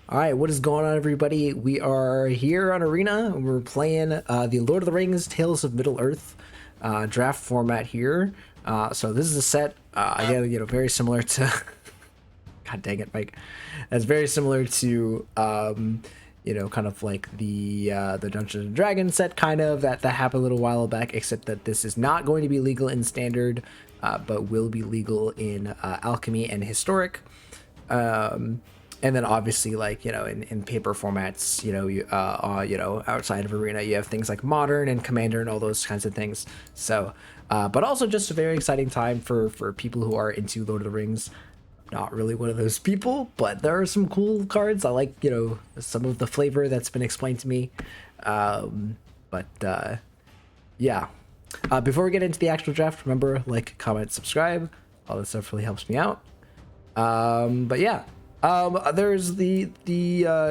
All right, what is going on, everybody? We are here on Arena, and we're playing the Lord of the Rings Tales of Middle-earth draft format here. So this is a set, again, very similar to... God dang it, Mike. That's very similar to, kind of like the Dungeons and Dragons set, kind of, that happened a little while back, except that this is not going to be legal in Standard, but will be legal in Alchemy and Historic. And then obviously, like, in paper formats, outside of Arena, you have things like Modern and Commander and all those kinds of things. So, but also just a very exciting time for people who are into Lord of the Rings. Not really one of those people, but there are some cool cards. I like, some of the flavor that's been explained to me. Yeah. Before we get into the actual draft, remember, like, comment, subscribe. All this stuff really helps me out. There's the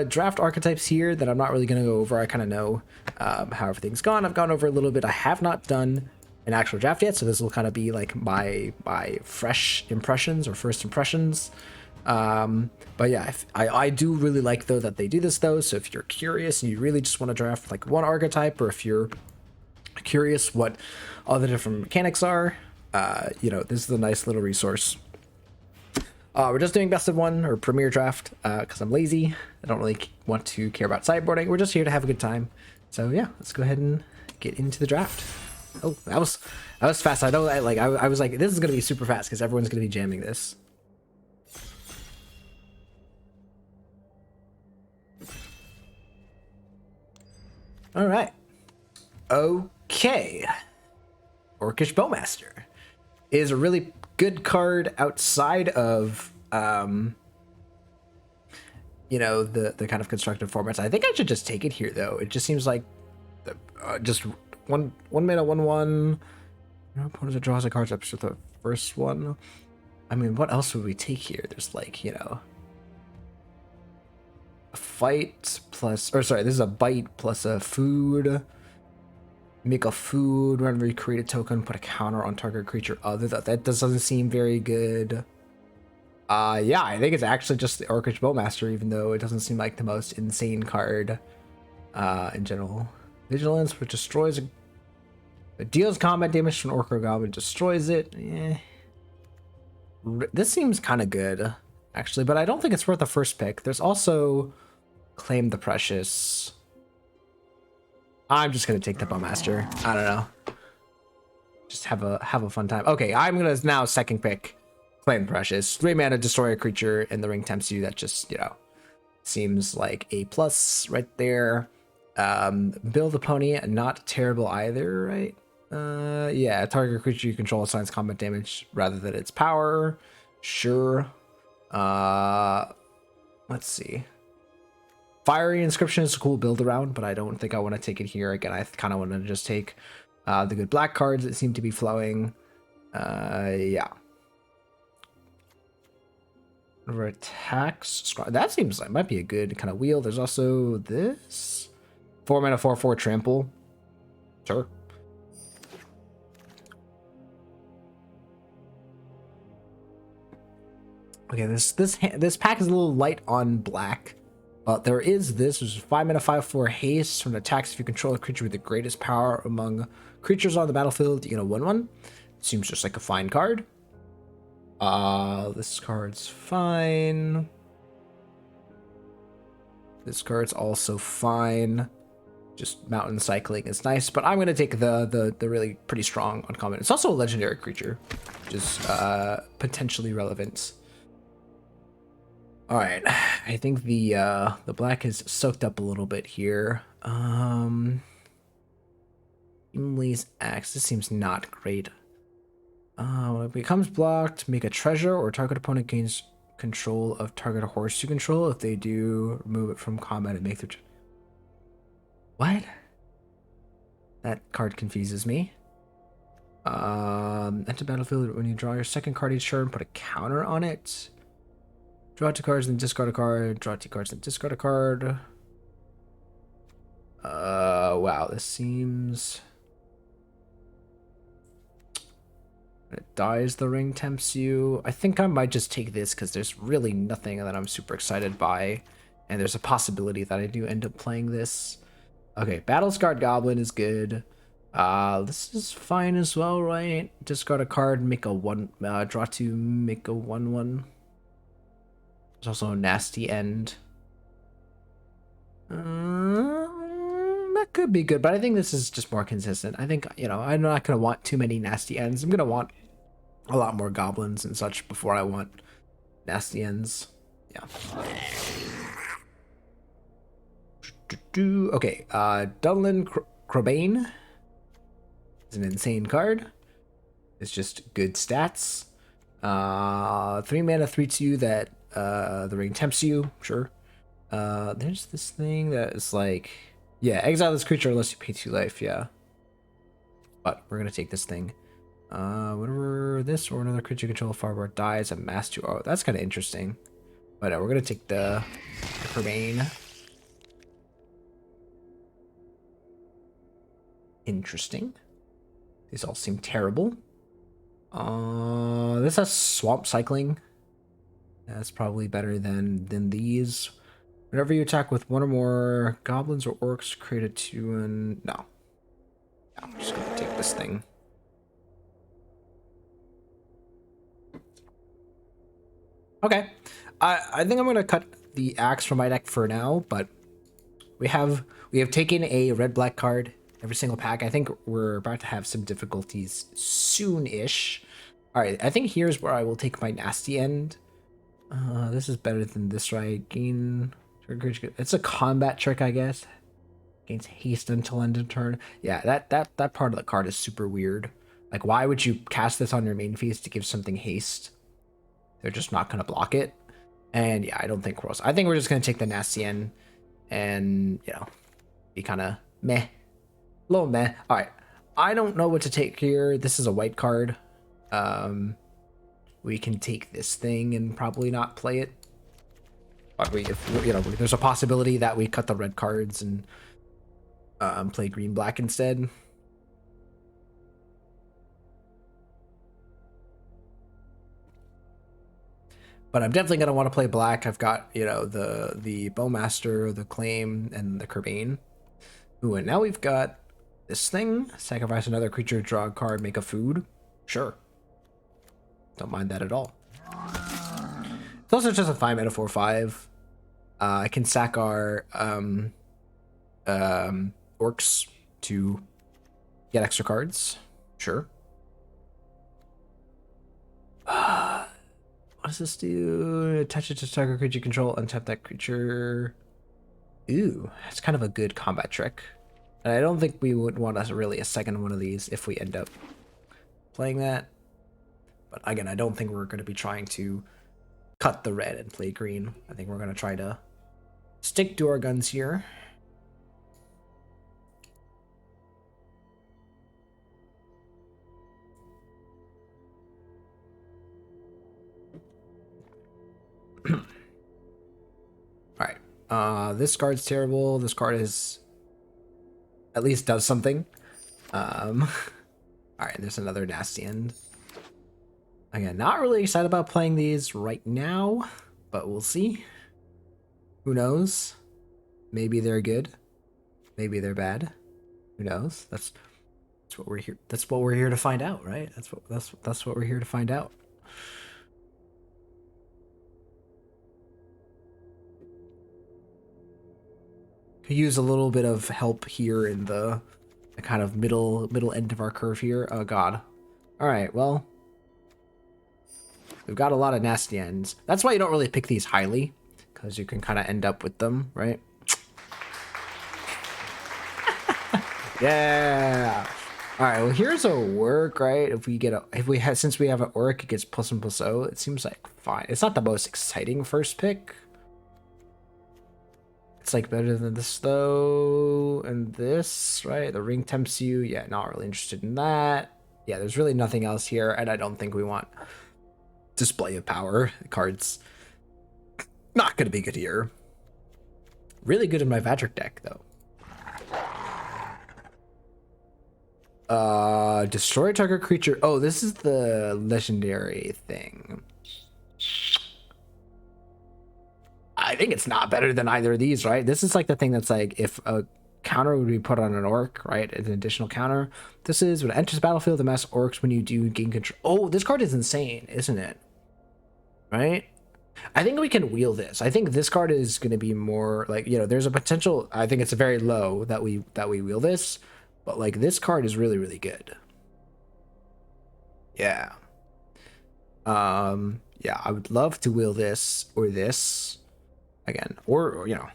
draft archetypes here that I'm not really going to go over. I kind of know how everything's gone. I've gone over a little bit. I have not done an actual draft yet, so this will kind of be like my fresh impressions or first impressions. But yeah, I do really like, though, that they do this, though. So if you're curious and you really just want to draft like one archetype, or if you're curious what all the different mechanics are, this is a nice little resource. We're just doing best of one or premier draft because I'm lazy. I don't really want to care about sideboarding. We're just here to have a good time. So yeah, let's go ahead and get into the draft. Oh, that was fast. I know. I was like, this is gonna be super fast because everyone's gonna be jamming this. All right. Okay. Orcish Bowmaster is a really good card outside of the kind of constructive formats. I think I should just take it here, though. It just seems like just one mana 1/1. Opponent draws a card up to the first one. I mean, what else would we take here? There's like, a fight plus, or sorry, this is a bite plus a food. Make a food, whenever you create a token, put a counter on target creature other. That doesn't seem very good. Yeah, I think it's actually just the Orcish Bowmaster, even though it doesn't seem like the most insane card in general. Vigilance, which destroys it deals combat damage to an Orc or Goblin, destroys it. This seems kind of good, actually, but I don't think it's worth the first pick. There's also Claim the Precious. I'm just gonna take the Bowmaster. I don't know. Just have a fun time. Okay, I'm gonna now second pick Claim Precious. 3 mana, destroy a creature, and the ring tempts you. That just, seems like a plus right there. Build the pony, not terrible either, right? Yeah, target creature you control assigns combat damage rather than its power. Sure. Let's see. Fiery Inscription is a cool build around, but I don't think I want to take it here. Again, I kind of want to just take the good black cards that seem to be flowing. Yeah. Over attacks. That seems like might be a good kind of wheel. There's also this 4 mana 4/4 trample. Sure. Okay, this pack is a little light on black. There is this, which is 5 mana 5/4 haste. When it attacks, if you control a creature with the greatest power among creatures on the battlefield, you get a 1/1. Seems just like a fine card. This card's fine. This card's also fine. Just mountain cycling is nice, but I'm gonna take the really pretty strong uncommon. It's also a legendary creature, which is potentially relevant. All right, I think the black is soaked up a little bit here. Emily's Axe. This seems not great. When it becomes blocked, make a treasure, or target opponent gains control of target horse you control. If they do, remove it from combat and make their. What? That card confuses me. Enter battlefield when you draw your second card each turn, put a counter on it. Draw 2 cards and discard a card. Draw 2 cards and discard a card. Wow, this seems. When it dies, the ring tempts you. I think I might just take this because there's really nothing that I'm super excited by And there's a possibility that I do end up playing this. Okay, Battle Scarred Goblin is good. This is fine as well, right? Discard a card, make a one, draw two, make a 1/1. There's also a nasty end. That could be good, but I think this is just more consistent. I think, you know, I'm not gonna want too many nasty ends. I'm gonna want a lot more goblins and such before I want nasty ends. Yeah. Okay, Dunlin Crobane is an insane card. It's just good stats. 3 mana, 3/2 that the ring tempts you. Sure. There's this thing that is like, yeah, exile this creature unless you pay 2 life. Yeah. But we're gonna take this thing. Whenever this or another creature you control farboard dies, amass 2. Oh, that's kind of interesting. But we're gonna take the Crobane. Interesting. These all seem terrible. This has swamp cycling. That's probably better than these. Whenever you attack with one or more goblins or orcs, create a 2 and no. I'm just gonna take this thing. Okay. I think I'm gonna cut the axe from my deck for now, but we have taken a red-black card every single pack. I think we're about to have some difficulties soon-ish. All right, I think here's where I will take my nasty end. This is better than this, right? Gain. It's a combat trick, I guess. Gains haste until end of turn. Yeah, that part of the card is super weird. Like, why would you cast this on your main phase to give something haste? They're just not gonna block it. And yeah, I don't think I think we're just gonna take the nasty end and, you know, be kind of meh. A little meh. All right. I don't know what to take here. This is a white card. We can take this thing and probably not play it. But if you know, there's a possibility that we cut the red cards and play green-black instead. But I'm definitely gonna want to play black. I've got, you know, the Bowmaster, the Claim, and the Kerbane. Ooh, and now we've got this thing. Sacrifice another creature, draw a card, make a food. Sure. Don't mind that at all. It's also just a 5 mana 4/5. I can sack our orcs to get extra cards. Sure. What does this do? Attach it to target creature control, untap that creature. Ooh, that's kind of a good combat trick. And I don't think we would want really a second one of these if we end up playing that. But again, I don't think we're going to be trying to cut the red and play green. I think we're going to try to stick to our guns here. Alright. This card's terrible. This card is at least does something. Alright, there's another nasty end. Again, not really excited about playing these right now, but we'll see. Who knows? Maybe they're good. Maybe they're bad. Who knows? That's what we're here. That's what we're here to find out, right? That's what we're here to find out. Could use a little bit of help here in the kind of middle end of our curve here. Oh god. All right, well, we've got a lot of nasty ends. That's why you don't really pick these highly, because you can kind of end up with them, right? Yeah. All right. Well, here's a work, right? If we since we have an orc, it gets +1/+0. It seems like fine. It's not the most exciting first pick. It's like better than this though, and this, right? The ring tempts you. Yeah, not really interested in that. Yeah, there's really nothing else here, and I don't think we want display of power. The card's not gonna be good here. Really good in my Vadric deck though. Destroy target creature. Oh, this is the legendary thing. I think it's not better than either of these, right? This is like the thing that's like if a counter would be put on an orc, right? An additional counter. This is when it enters the battlefield, Amass Orcs when you do gain control. Oh, this card is insane, isn't it? Right? I think we can wheel this. I think this card is going to be more like, you know, there's a potential. I think it's very low that we wheel this, but like this card is really, really good. Yeah. Yeah, I would love to wheel this or this again, or you know,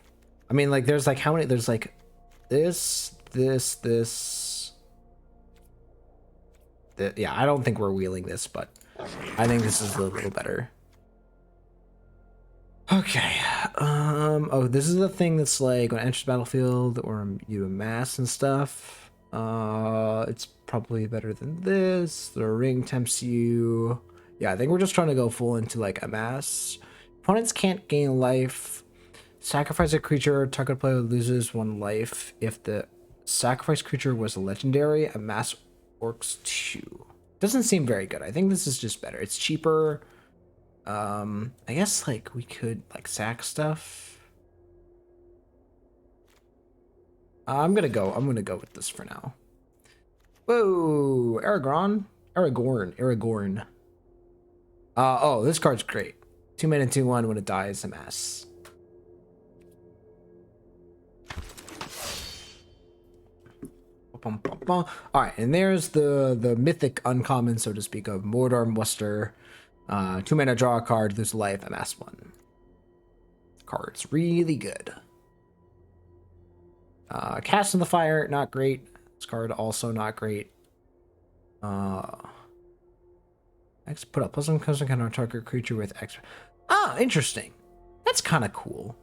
I mean, like there's like how many, there's like this. Yeah, I don't think we're wheeling this, but I think this is a little better. Okay. Oh, this is the thing that's like when it enters battlefield or you amass and stuff. It's probably better than this. The ring tempts you. Yeah, I think we're just trying to go full into like amass. Opponents can't gain life. Sacrifice a creature. Target player loses 1 life. If the sacrifice creature was legendary, Amass Orcs 2. Doesn't seem very good. I think this is just better. It's cheaper. I guess like we could like sack stuff. I'm gonna go with this for now. Whoa, Aragorn. Oh, this card's great. 2 mana 2/1 when it dies, Amass. All right, and there's the mythic uncommon, so to speak, of Mordor Muster. 2 mana, draw a card, lose life, Amass 1. Card's really good. Cast in the Fire, not great. This card also not great. X put up +1 custom on target creature with X. Ah, interesting. That's kind of cool.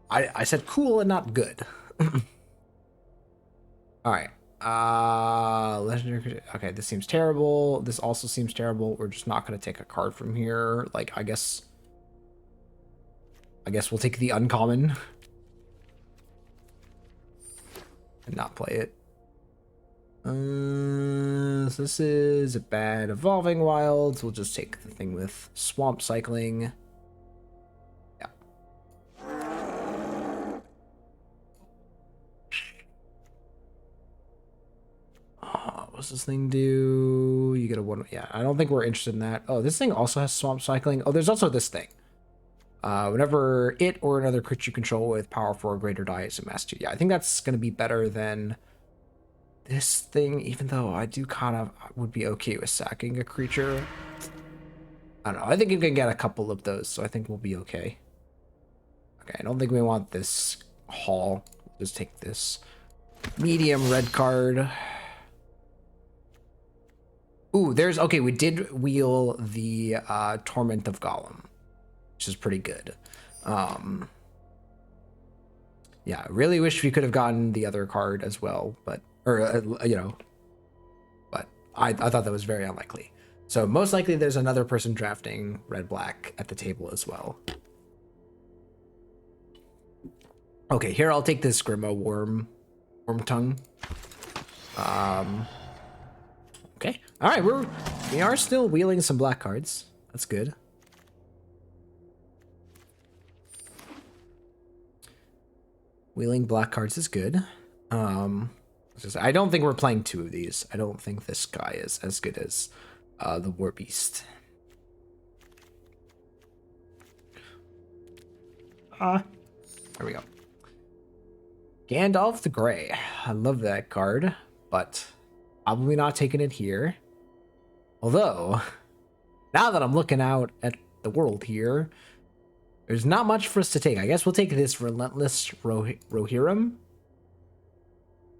I said cool and not good. All right. Legendary. Okay, this seems terrible. This also seems terrible. We're just not going to take a card from here. Like, I guess we'll take the uncommon and not play it. So this is a bad Evolving Wilds. We'll just take the thing with Swamp Cycling. What's this thing do? You get a 1. Yeah, I don't think we're interested in that. Oh, this thing also has Swamp Cycling. Oh, there's also this thing. Whenever it or another creature you control with power 4 or greater dies, Amass 2. Yeah, I think that's going to be better than this thing, even though I do kind of would be okay with sacking a creature. I don't know. I think you can get a couple of those, so I think we'll be okay. Okay, I don't think we want this haul. Just take this medium red card. Ooh, there's, okay, we did wheel the Torment of Gollum, which is pretty good. Yeah, I really wish we could have gotten the other card as well, but, or, you know, but I thought that was very unlikely. So most likely there's another person drafting red-black at the table as well. Okay, here I'll take this Grima Worm Tongue. Okay. All right, we are still wheeling some black cards. That's good. Wheeling black cards is good. I don't think we're playing 2 of these. I don't think this guy is as good as the War Beast. There we go. Gandalf the Grey. I love that card, but probably not taking it here. Although, now that I'm looking out at the world here, there's not much for us to take. I guess we'll take this Relentless Rohirrim.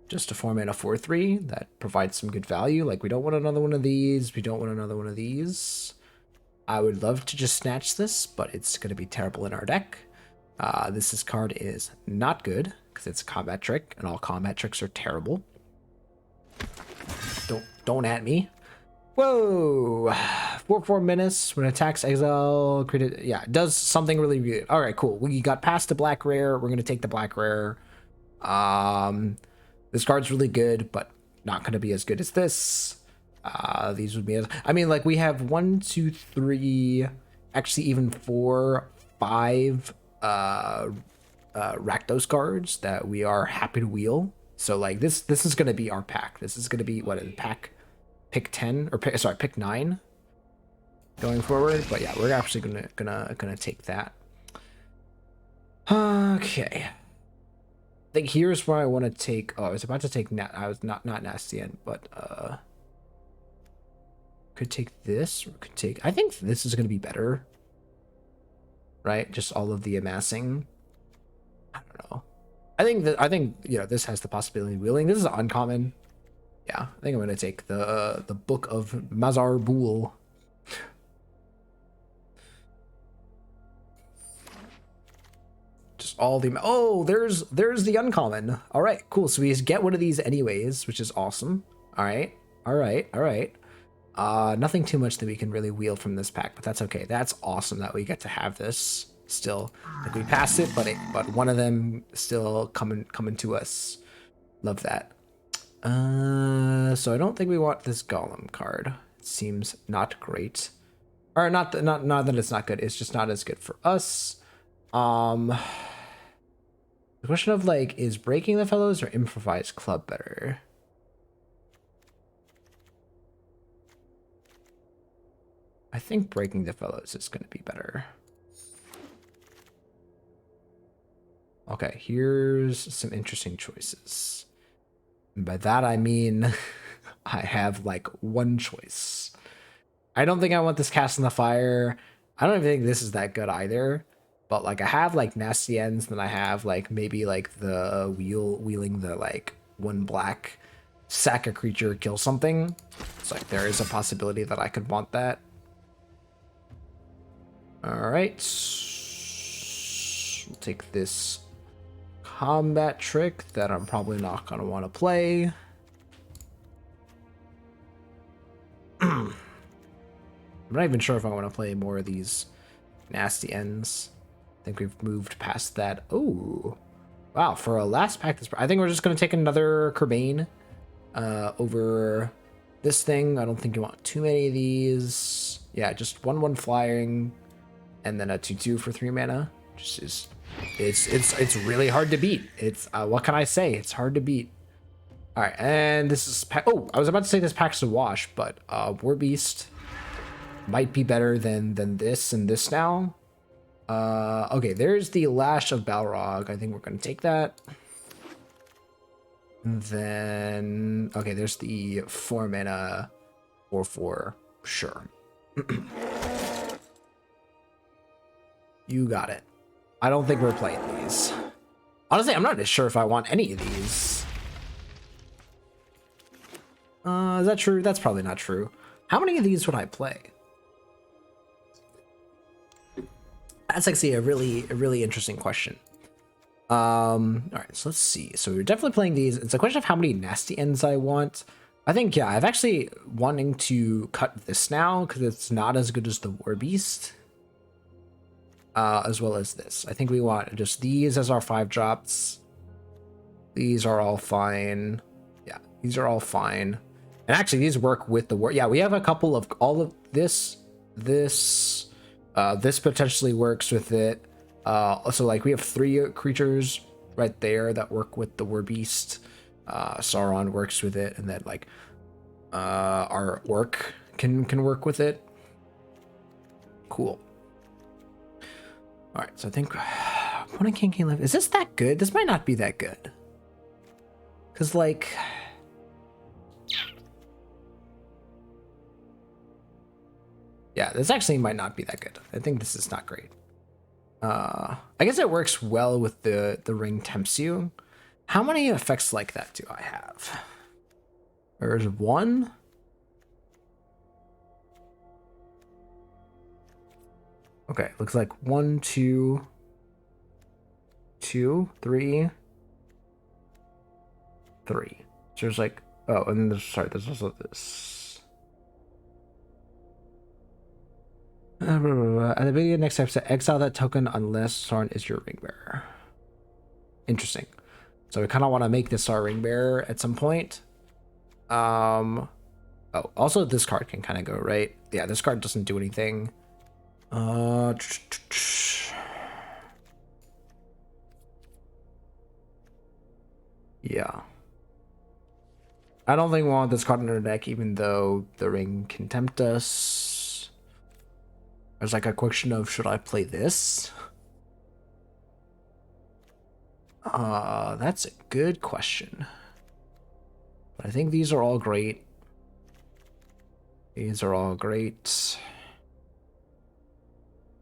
Just to form in a 4/3 that provides some good value. Like, we don't want another one of these. We don't want another one of these. I would love to just snatch this, but it's going to be terrible in our deck. This card is not good because it's a combat trick, and all combat tricks are terrible. Don't at me. Whoa! 4/4 menace. When it attacks, exile. Create yeah, it does something really good. All right, cool. We got past the black rare. We're gonna take the black rare. This card's really good, but not gonna be as good as this. These would be. I mean, like we have 1, 2, 3, actually even 4, 5 Rakdos cards that we are happy to wheel. So like this is gonna be our pack. This is gonna be what in pack pick 10 or pick 9 going forward. But yeah, we're actually gonna take that. Okay. I think here's where I want to take. Oh, I was about to take I was not nasty end, but could take this or could take. I think this is gonna be better. Right, just all of the amassing. I don't know. I think you know this has the possibility of wheeling. This is uncommon. Yeah, I think I'm gonna take the Book of Mazar Bool. Just all the there's the uncommon. All right, cool. So we just get one of these anyways, which is awesome. All right. Nothing too much that we can really wheel from this pack, but that's okay. That's awesome that we get to have this still. Like we passed it, but one of them still coming to us. Love that. So I don't think we want this Golem card. It seems not great. Or not that it's not good. It's just not as good for us. The question of like, is Breaking the Fellows or Improvised Club better? I think Breaking the Fellows is going to be better. Okay, here's some interesting choices. And by that I mean I have like one choice. I don't think I want this Cast in the Fire. I don't even think this is that good either. But like I have like nasty ends, then I have like maybe like the wheeling the like 1 black, sack a creature, kill something. It's like there is a possibility that I could want that. All right, we'll take this combat trick that I'm probably not gonna want to play. I'm not even sure if I want to play more of these nasty ends. I think we've moved past that. Oh, wow! For a last pack, I think we're just gonna take another Kerbane over this thing. I don't think you want too many of these. Yeah, just 1/1 flying. And then a 2/2 for 3 mana. Just is, it's really hard to beat. It's what can I say? It's hard to beat. All right, and this is oh, I was about to say this pack's a wash, but War Beast might be better than this and this now. Okay, there's the Lash of Balrog. I think we're gonna take that. And then okay, there's the 4 mana 4/4. Sure. You got it. I don't think we're playing these. Honestly, I'm not as sure if I want any of these. Is that true? That's probably not true. How many of these would I play? That's actually a really interesting question. All right, so let's see. So we're definitely playing these. It's a question of how many nasty ends I want. I think, yeah, I've actually wanting to cut this now because it's not as good as the War Beast. As well as this. I think we want just these as our 5 drops. These are all fine. Yeah, these are all fine. And actually, these work with the war. Yeah, we have a couple of all of this. This potentially works with it. So like we have 3 creatures right there that work with the War Beast. Sauron works with it, and then like our orc can work with it. Cool. All right, so I think one king can live. Is this that good? This might not be that good. Cause like, yeah, this actually might not be that good. I think this is not great. I guess it works well with the ring tempts you. How many effects like that do I have? There's 1. Okay, looks like 1, 2, 3, 3. So there's like, oh, and then there's, sorry, there's also this. At the beginning of the next episode, exile that token unless Sauron is your ring bearer. Interesting. So we kind of want to make this our ring bearer at some point. Oh, also this card can kind of go, right? Yeah, this card doesn't do anything. Yeah. I don't think we want this card in our deck, even though the ring can tempt us. There's like a question of, should I play this? That's a good question. But I think these are all great. These are all great.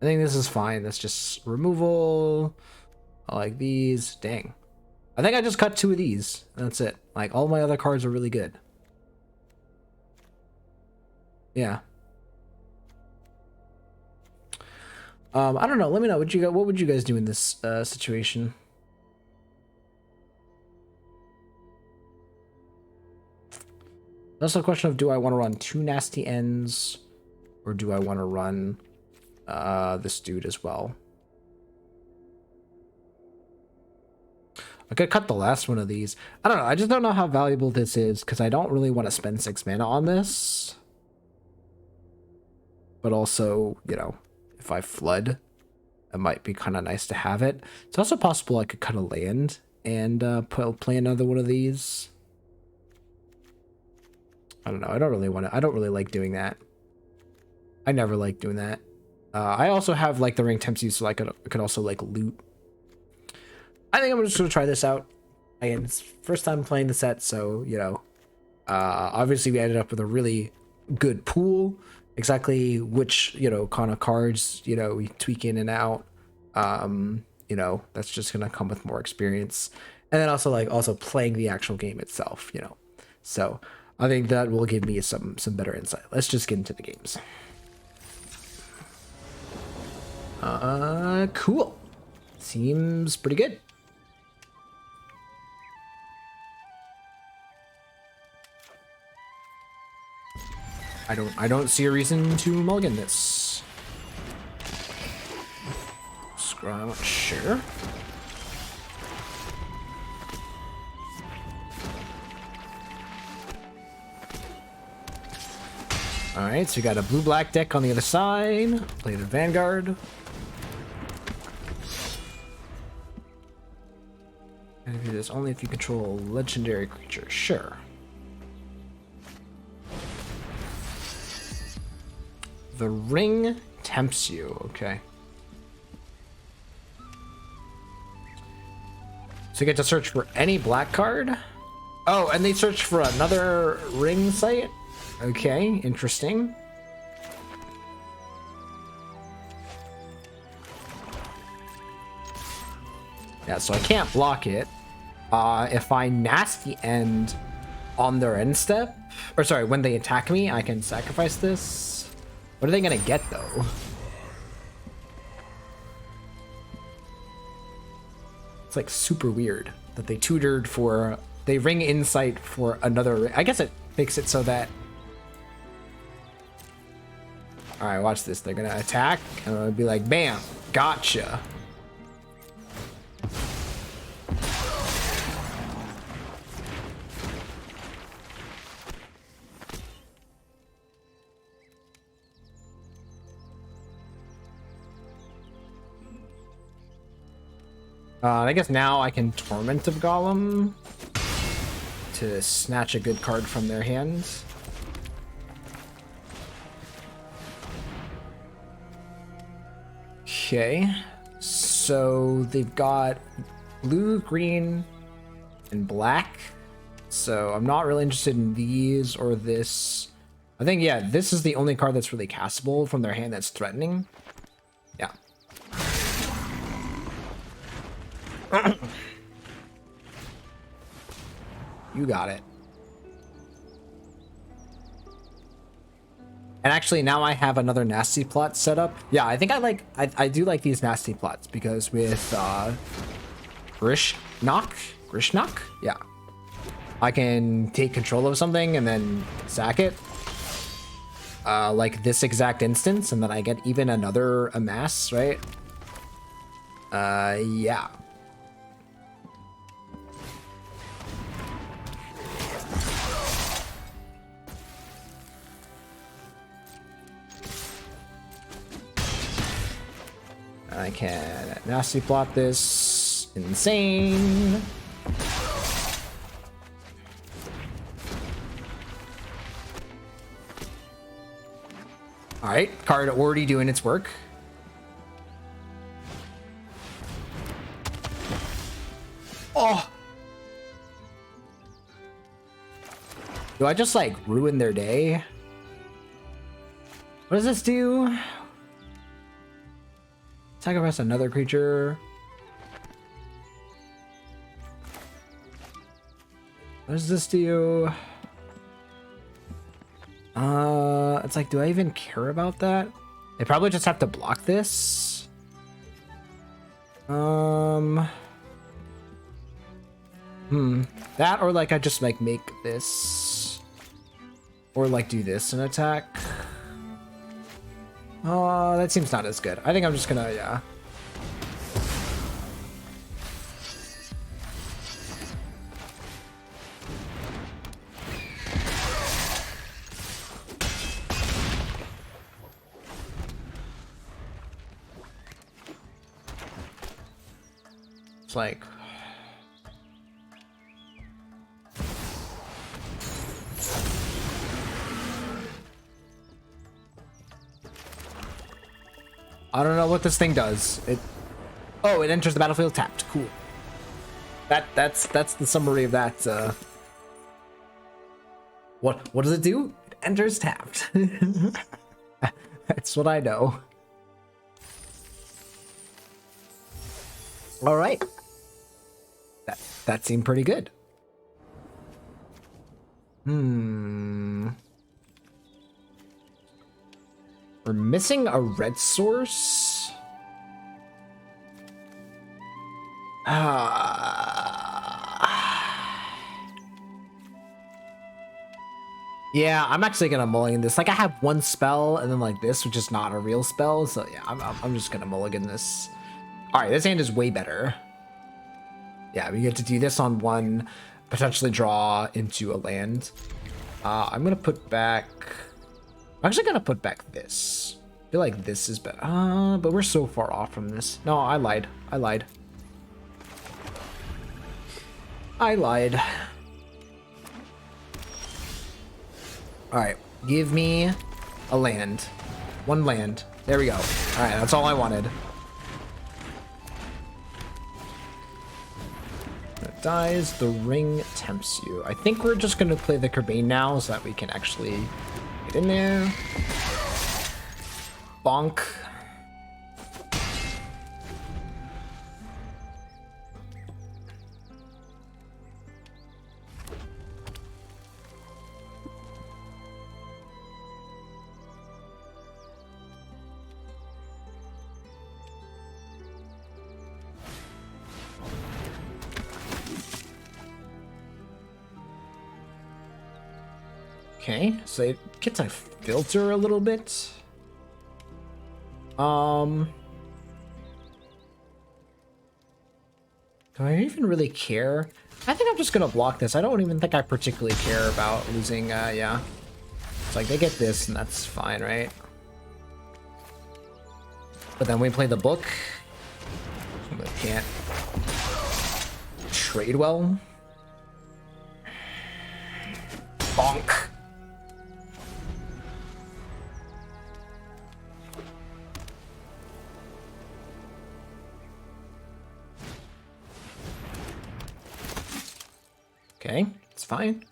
I think this is fine. That's just removal. I like these. Dang. I think I just cut 2 of these. That's it. Like, all my other cards are really good. Yeah. I don't know. Let me know what would you guys do in this situation? Also a question of, do I want to run 2 nasty ends, or do I want to run this dude as well? I could cut the last one of these. I don't know. I just don't know how valuable this is because I don't really want to spend 6 mana on this. But also, you know, if I flood, it might be kind of nice to have it. It's also possible I could cut a land and play another one of these. I don't know. I don't really like doing that. I never like doing that. I also have like the ring tempts you, so I could also like loot. I think I'm just gonna try this out. Again, it's first time playing the set, so you know. Obviously we ended up with a really good pool. Exactly which, you know, kind of cards, you know, we tweak in and out. You know, that's just gonna come with more experience. And then also playing the actual game itself, you know. So I think that will give me some better insight. Let's just get into the games. Cool. Seems pretty good. I don't see a reason to mulligan this. Scrum, sure. Alright, so we got a blue-black deck on the other side. Play the Vanguard. And do this only if you control a legendary creature. Sure. The ring tempts you. Okay. So you get to search for any black card. Oh, and they search for another ring site? Okay, interesting. Yeah, so I can't block it. If I nasty end on their end step, or sorry, when they attack me, I can sacrifice this. What are they gonna get though? It's like super weird that they tutored for, they ring insight for another. I guess it makes it so that. All right, watch this. They're gonna attack, and I'll be like, bam, gotcha. I guess now I can Torment of Golem to snatch a good card from their hands. Okay, so they've got blue, green, and black. So I'm not really interested in these or this. I think, yeah, this is the only card that's really castable from their hand that's threatening. Yeah. You got it. And actually now I have another nasty plot set up. Yeah, I think I do like these nasty plots because with Grishnock? Yeah. I can take control of something and then sack it. Like this exact instance, and then I get even another Amass, right? Yeah. I can nasty plot this insane. right, card already doing its work. Oh! Do I just, like, ruin their day? What does this do? Sacrifice another creature. What does this do? It's like, do I even care about that? They probably just have to block this. That or like I just like make this. Or like do this and attack. That seems not as good. I think I'm just gonna, yeah. It's like... I don't know what this thing does. Oh, it enters the battlefield tapped. Cool. That's the summary of that. What does it do? It enters tapped. That's what I know. All right. That seemed pretty good. We're missing a red source. Yeah, I'm actually gonna mulligan this. Like I have one spell and then like this, which is not a real spell. So yeah, I'm just gonna mulligan this. All right, this hand is way better. Yeah, we get to do this on one, potentially draw into a land. I'm gonna put back... I'm actually gonna put back this. I feel like this is better. But we're so far off from this. No, I lied. I lied. Alright, give me a land. One land. There we go. Alright, that's all I wanted. It dies, the ring tempts you. I think we're just gonna play the Kerbane now so that we can actually get in there. Bonk. Okay, so it gets a filter a little bit. Do I even really care? I think I'm just gonna block this. I don't even think I particularly care about losing, yeah. It's like they get this and that's fine, right? But then we play the book. We can't trade well. Bonk. Okay, it's fine.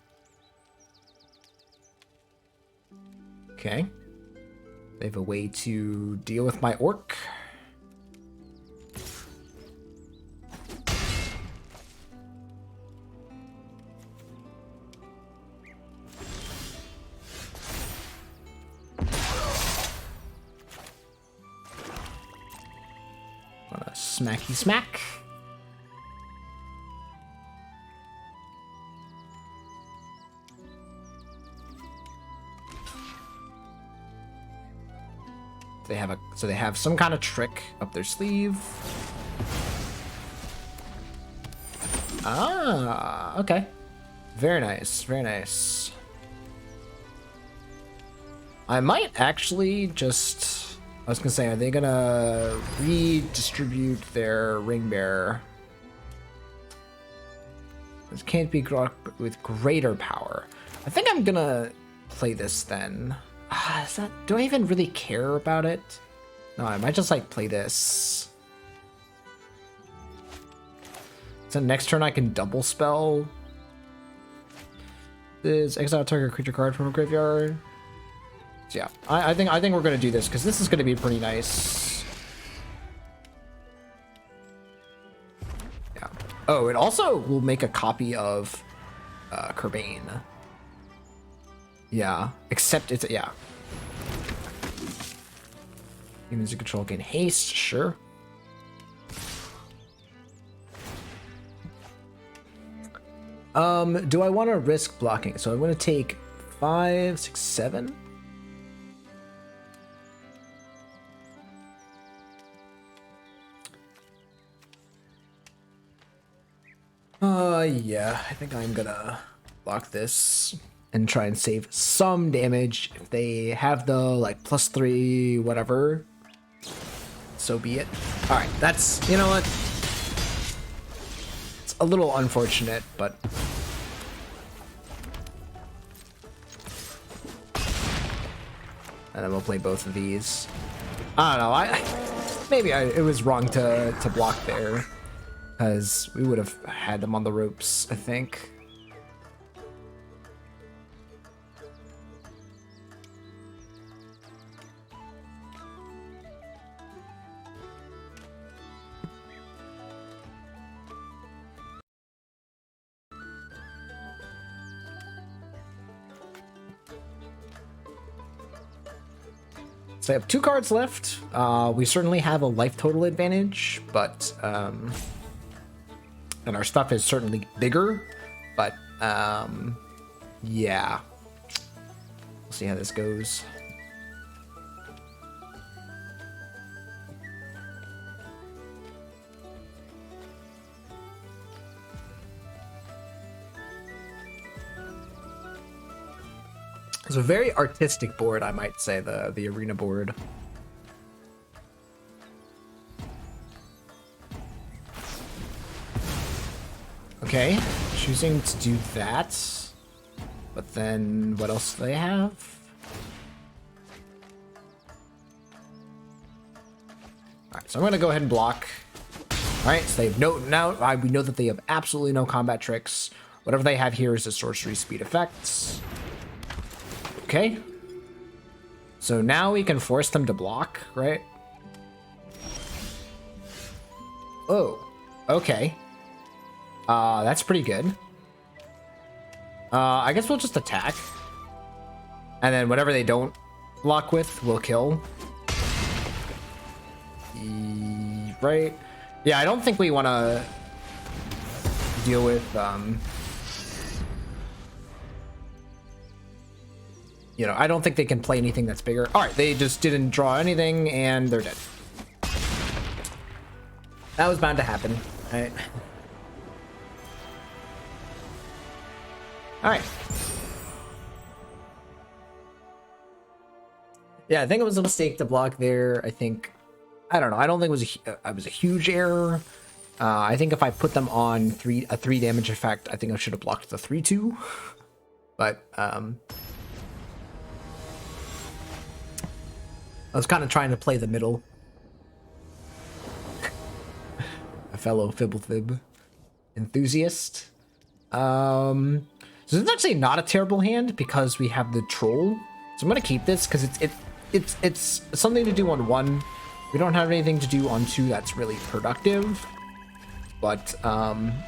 Okay. They have a way to deal with my orc. Smacky smack. So they have some kind of trick up their sleeve. Ah, okay. Very nice, very nice. I might actually just... I was gonna say, are they gonna redistribute their ring bearer? This can't be with greater power. I think I'm gonna play this then. Is that, do I even really care about it? No, I might just like play this. So next turn I can double spell. Is exile target creature card from a graveyard. So yeah, I think we're gonna do this because this is gonna be pretty nice. Yeah. Oh, it also will make a copy of Kerbane. Yeah, except it's yeah. Music control gain haste, sure. Do I want to risk blocking? So I'm going to take 5, 6, 7. Yeah, I think I'm gonna block this and try and save some damage. If they have the like +3 whatever, so be it. All right, that's, you know what? It's a little unfortunate, but and then we'll play both of these. I don't know. Maybe it was wrong to block there, because we would have had them on the ropes, I think. So I have 2 cards left. We certainly have a life total advantage, but and our stuff is certainly bigger, but yeah. We'll see how this goes. It's a very artistic board, I might say, the arena board. Okay, choosing to do that. But then what else do they have? Alright, so I'm gonna go ahead and block. Alright, so they have we know that they have absolutely no combat tricks. Whatever they have here is a sorcery speed effects. Okay. So now we can force them to block, right? Oh, okay. That's pretty good. I guess we'll just attack. And then whatever they don't block with, we'll kill. Right? Yeah, I don't think we want to deal with, you know, I don't think they can play anything that's bigger. All right, they just didn't draw anything, and they're dead. That was bound to happen. All right. All right. Yeah, I think it was a mistake to block there. I think, I don't know. I don't think it was a huge error. I think if I put them on a 3 damage effect, I think I should have blocked the 3/2. But I was kind of trying to play the middle. A fellow Fibblethib enthusiast. So it's actually not a terrible hand because we have the troll. So I'm gonna keep this because it's something to do on 1. We don't have anything to do on 2 that's really productive. But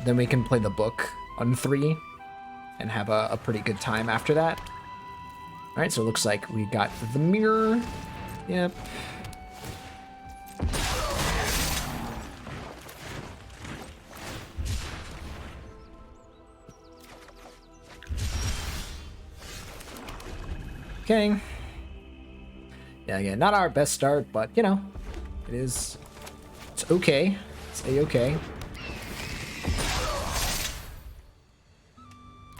then we can play the book on 3 and have a pretty good time after that. All right, so it looks like we got the mirror. Yep. Okay. Yeah, again, not our best start, but you know, it's okay. It's a-okay.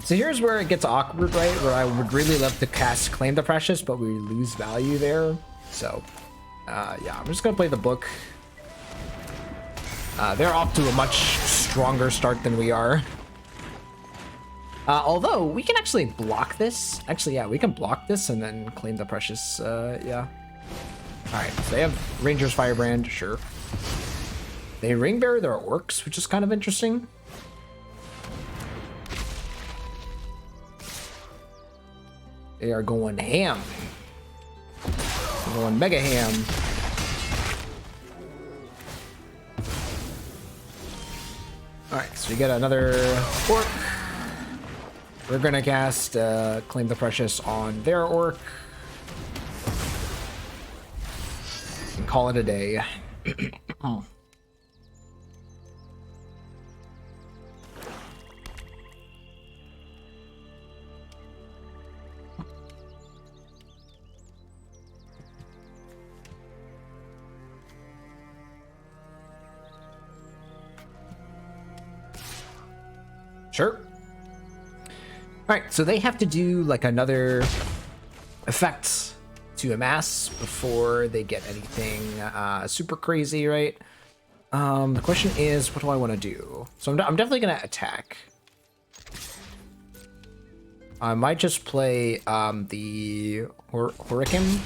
So here's where it gets awkward, right? Where I would really love to cast Claim the Precious, but we lose value there. So, yeah, I'm just gonna play the book. They're off to a much stronger start than we are. Although we can actually block this. Actually, yeah, we can block this and then claim the precious. Yeah. All right, so they have Ranger's Firebrand, sure. They ring bear their orcs, which is kind of interesting. They are going ham. They're going mega ham. All right, so we get another orc. We're gonna cast Claim the Precious on their orc. And call it a day. Oh. Sure. Alright, so they have to do like another effect to amass before they get anything super crazy, right? The question is, what do I want to do? So I'm definitely going to attack. I might just play the Hurricane.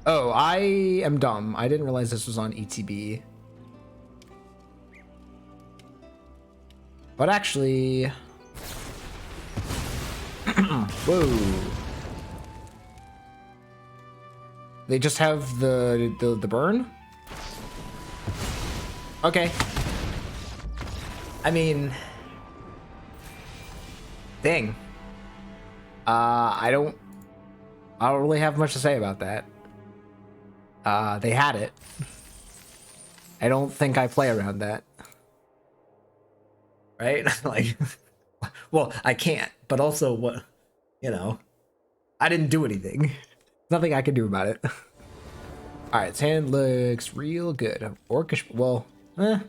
Oh, I am dumb. I didn't realize this was on ETB. But actually, whoa! They just have the burn. Okay. I mean, dang. I don't really have much to say about that. They had it. I don't think I play around that. Right? Like, well, I can't, but also what, you know, I didn't do anything. Nothing I can do about it. All right, his hand looks real good. Orcish, well, I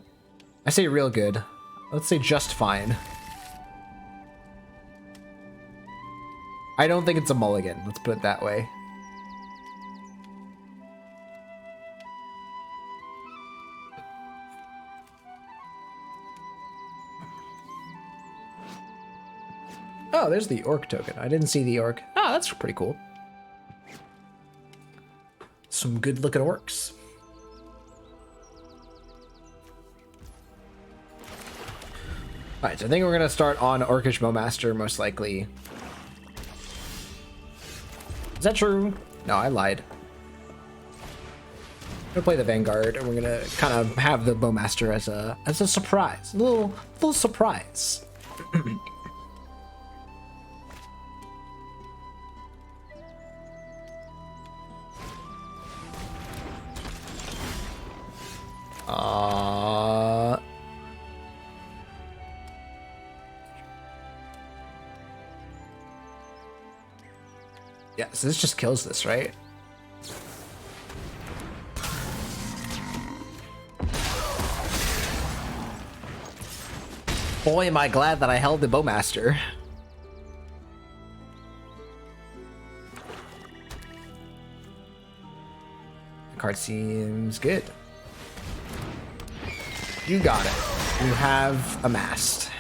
say real good. Let's say just fine. I don't think it's a mulligan. Let's put it that way. Oh, there's the orc token. I didn't see the orc. Oh, that's pretty cool. Some good looking orcs. Alright, so I think we're gonna start on Orcish Bowmaster, most likely. Is that true? No, I lied. I'm gonna play the Vanguard, and we're gonna kind of have the Bowmaster as a surprise. A little surprise. Yeah, so this just kills this, right? Boy, am I glad that I held the Bowmaster. The card seems good. You got it. You have amassed.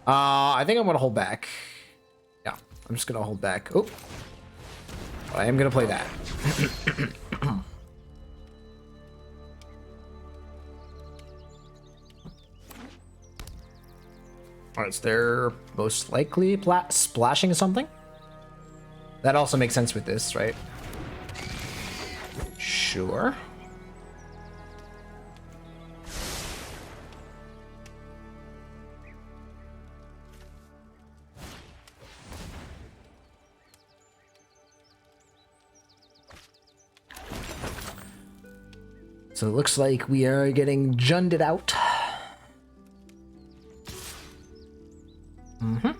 I think I'm gonna hold back. Yeah, I'm just gonna hold back. Oh, I am gonna play that. Alright, so they're most likely splashing something. That also makes sense with this, right? Sure. So it looks like we are getting Junded out. Mm-hmm.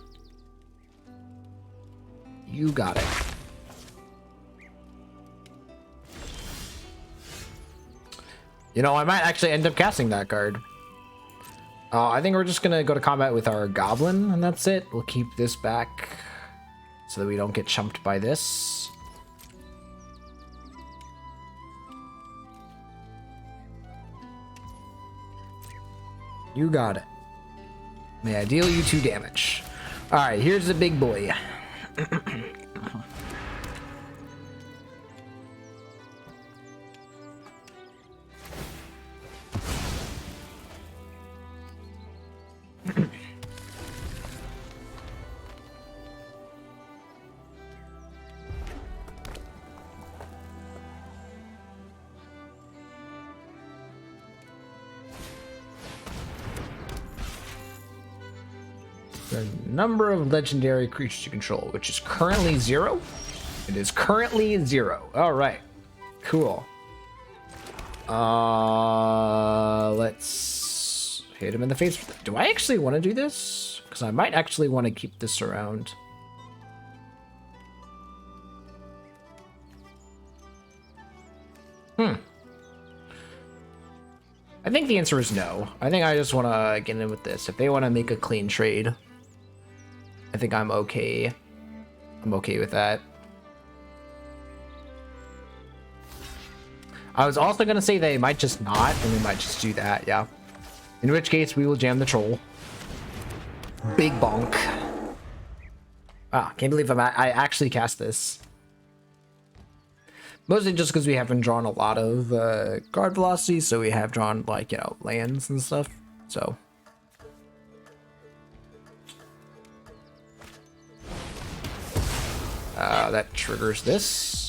You got it. You know, I might actually end up casting that card. I think we're just gonna go to combat with our Goblin, and that's it. We'll keep this back so that we don't get chumped by this. You got it. May I deal you 2 damage. Alright, here's the big boy. The number of legendary creatures you control, which is currently 0. It is currently 0. All right, cool. Let's hit him in the face. Do I actually want to do this? Because I might actually want to keep this around. I think the answer is no. I think I just want to get in with this. If they want to make a clean trade, I think I'm okay. I'm okay with that. I was also going to say they might just not, and we might just do that, yeah. In which case, we will jam the troll. Big bonk. Ah, can't believe I actually cast this. Mostly just because we haven't drawn a lot of guard velocity, so we have drawn, like, you know, lands and stuff, so. That triggers this.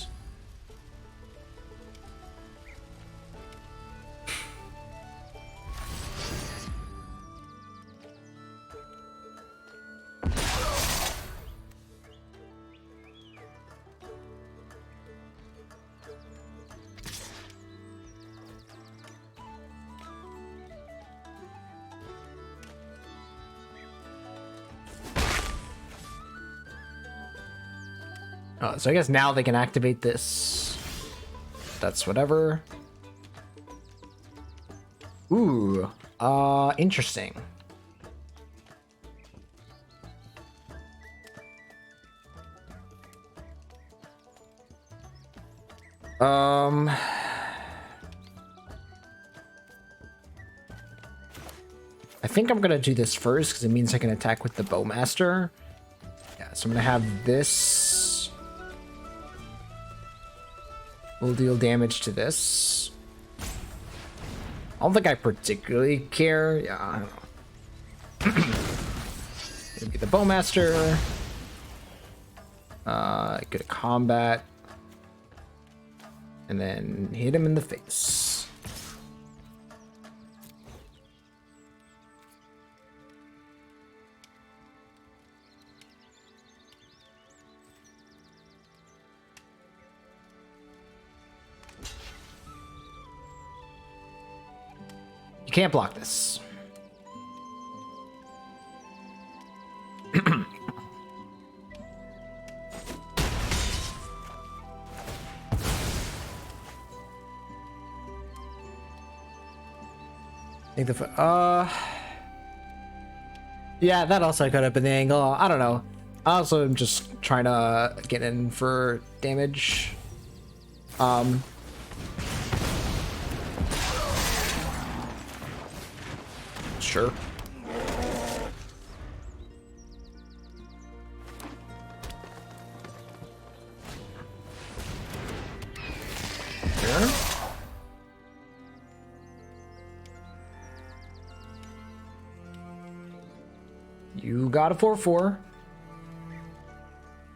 Oh, so I guess now they can activate this. That's whatever. Ooh, interesting. I think I'm gonna do this first because it means I can attack with the Bowmaster. Yeah, so I'm gonna have this. We'll deal damage to this. I don't think I particularly care. Yeah, I don't know. It'll be the Bowmaster. Go to combat. And then hit him in the face. You can't block this. I think yeah, that also could have been the angle. I don't know. I also am just trying to get in for damage. Sure. Sure. You got a 4/4.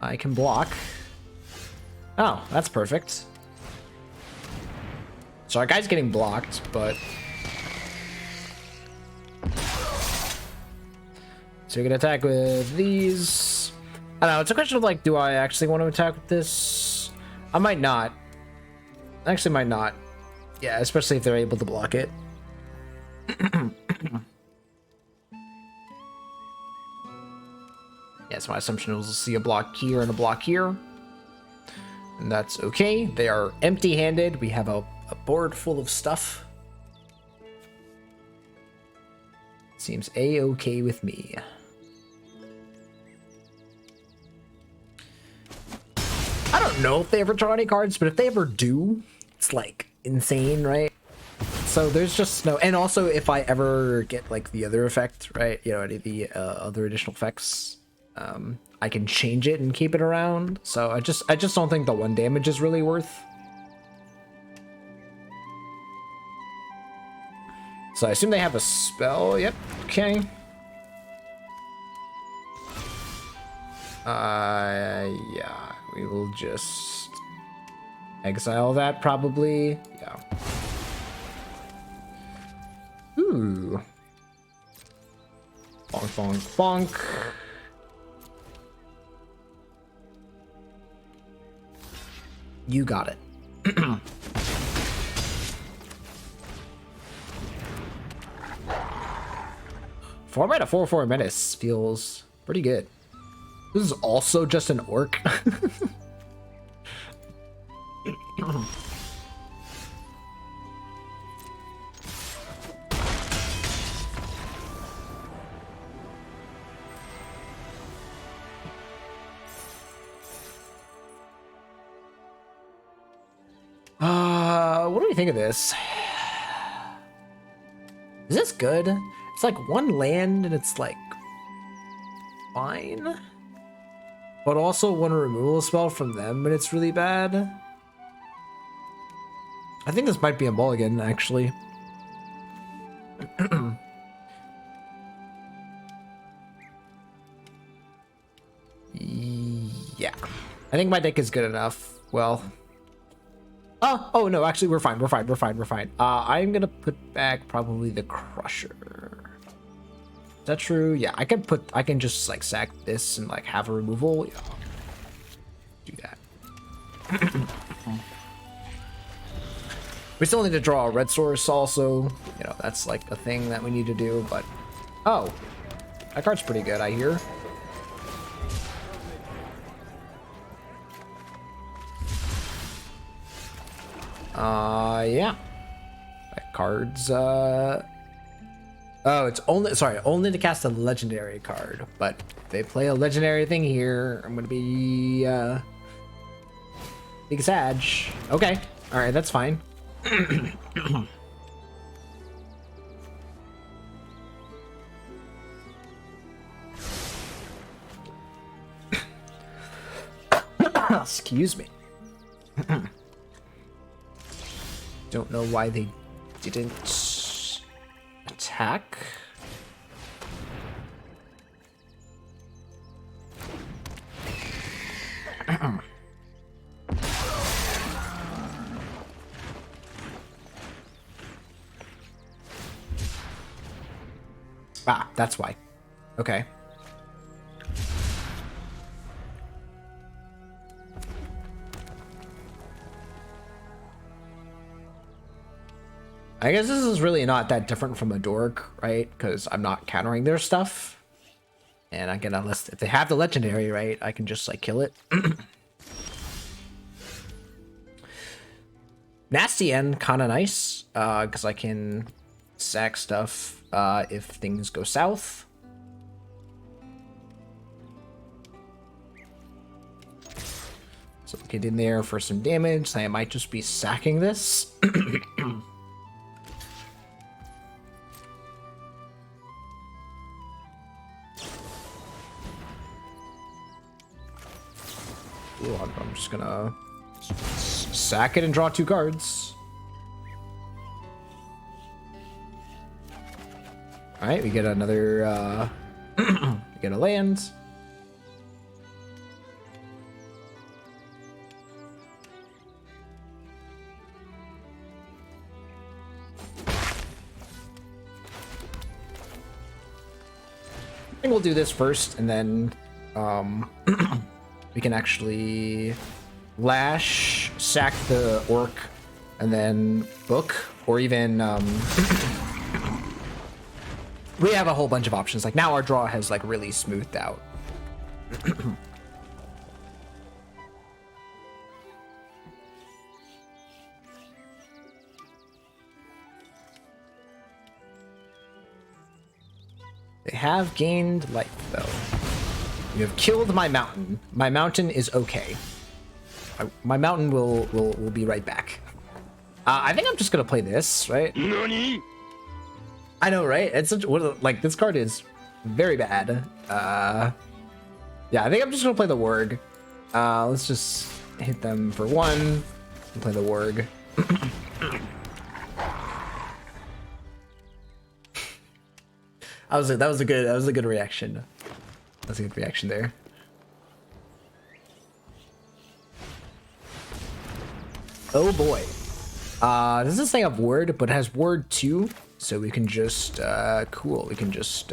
I can block. Oh, that's perfect. So our guy's getting blocked, but so you can attack with these. I don't know, it's a question of like, do I actually want to attack with this? I might not. Actually might not. Yeah, especially if they're able to block it. Yeah, so my assumption was we'll see a block here and a block here. And that's okay. They are empty-handed. We have a board full of stuff. Seems a-okay with me. I don't know if they ever draw any cards, but if they ever do, it's like insane, right? So there's just no, and also if I ever get like the other effect, right? You know, any of the other additional effects, I can change it and keep it around. So I just don't think the 1 damage is really worth. So I assume they have a spell. Yep. Okay. Yeah, we will just exile that probably. Yeah. Ooh. Bonk, bonk, bonk. You got it. 4 mana 4/4 menace feels pretty good. This is also just an orc. What do we think of this? Is this good? It's like 1 land and it's like fine, but also 1 removal spell from them and it's really bad. I think this might be a mulligan actually. Yeah, I think my deck is good enough. Well, oh no, actually we're fine. I'm gonna put back probably the Crusher. Is that true? Yeah, I can just like sack this and like have a removal. Yeah, do that. We still need to draw a red source also. You know, that's like a thing that we need to do, but oh, that card's pretty good, I hear. Yeah. That card's oh, it's only to cast a legendary card, but if they play a legendary thing here, I'm gonna be big Sag. Okay, all right, that's fine. Excuse me. Don't know why they didn't attack. Ah, that's why. Okay. I guess this is really not that different from a dork, right? Because I'm not countering their stuff. And again, unless if they have the legendary, right, I can just like kill it. Nasty End, kind of nice, because I can sack stuff if things go south. So get in there for some damage. I might just be sacking this. Ooh, I'm just gonna sack it and draw 2 cards. All right, we get another. We get a land. I think we'll do this first, and then we can actually lash, sack the orc, and then book, or even we have a whole bunch of options. Like now our draw has like really smoothed out. They have gained life though. You have killed my mountain. My mountain is okay. My mountain will be right back. I think I'm just gonna play this, right? NANI? I know, right? It's such like this card is very bad. Yeah, I think I'm just gonna play the Warg. Let's just hit them for one and play the Warg. that was a good reaction. That's a good reaction there. Oh boy. This doesn't have word, but it has word 2, so we can just cool. We can just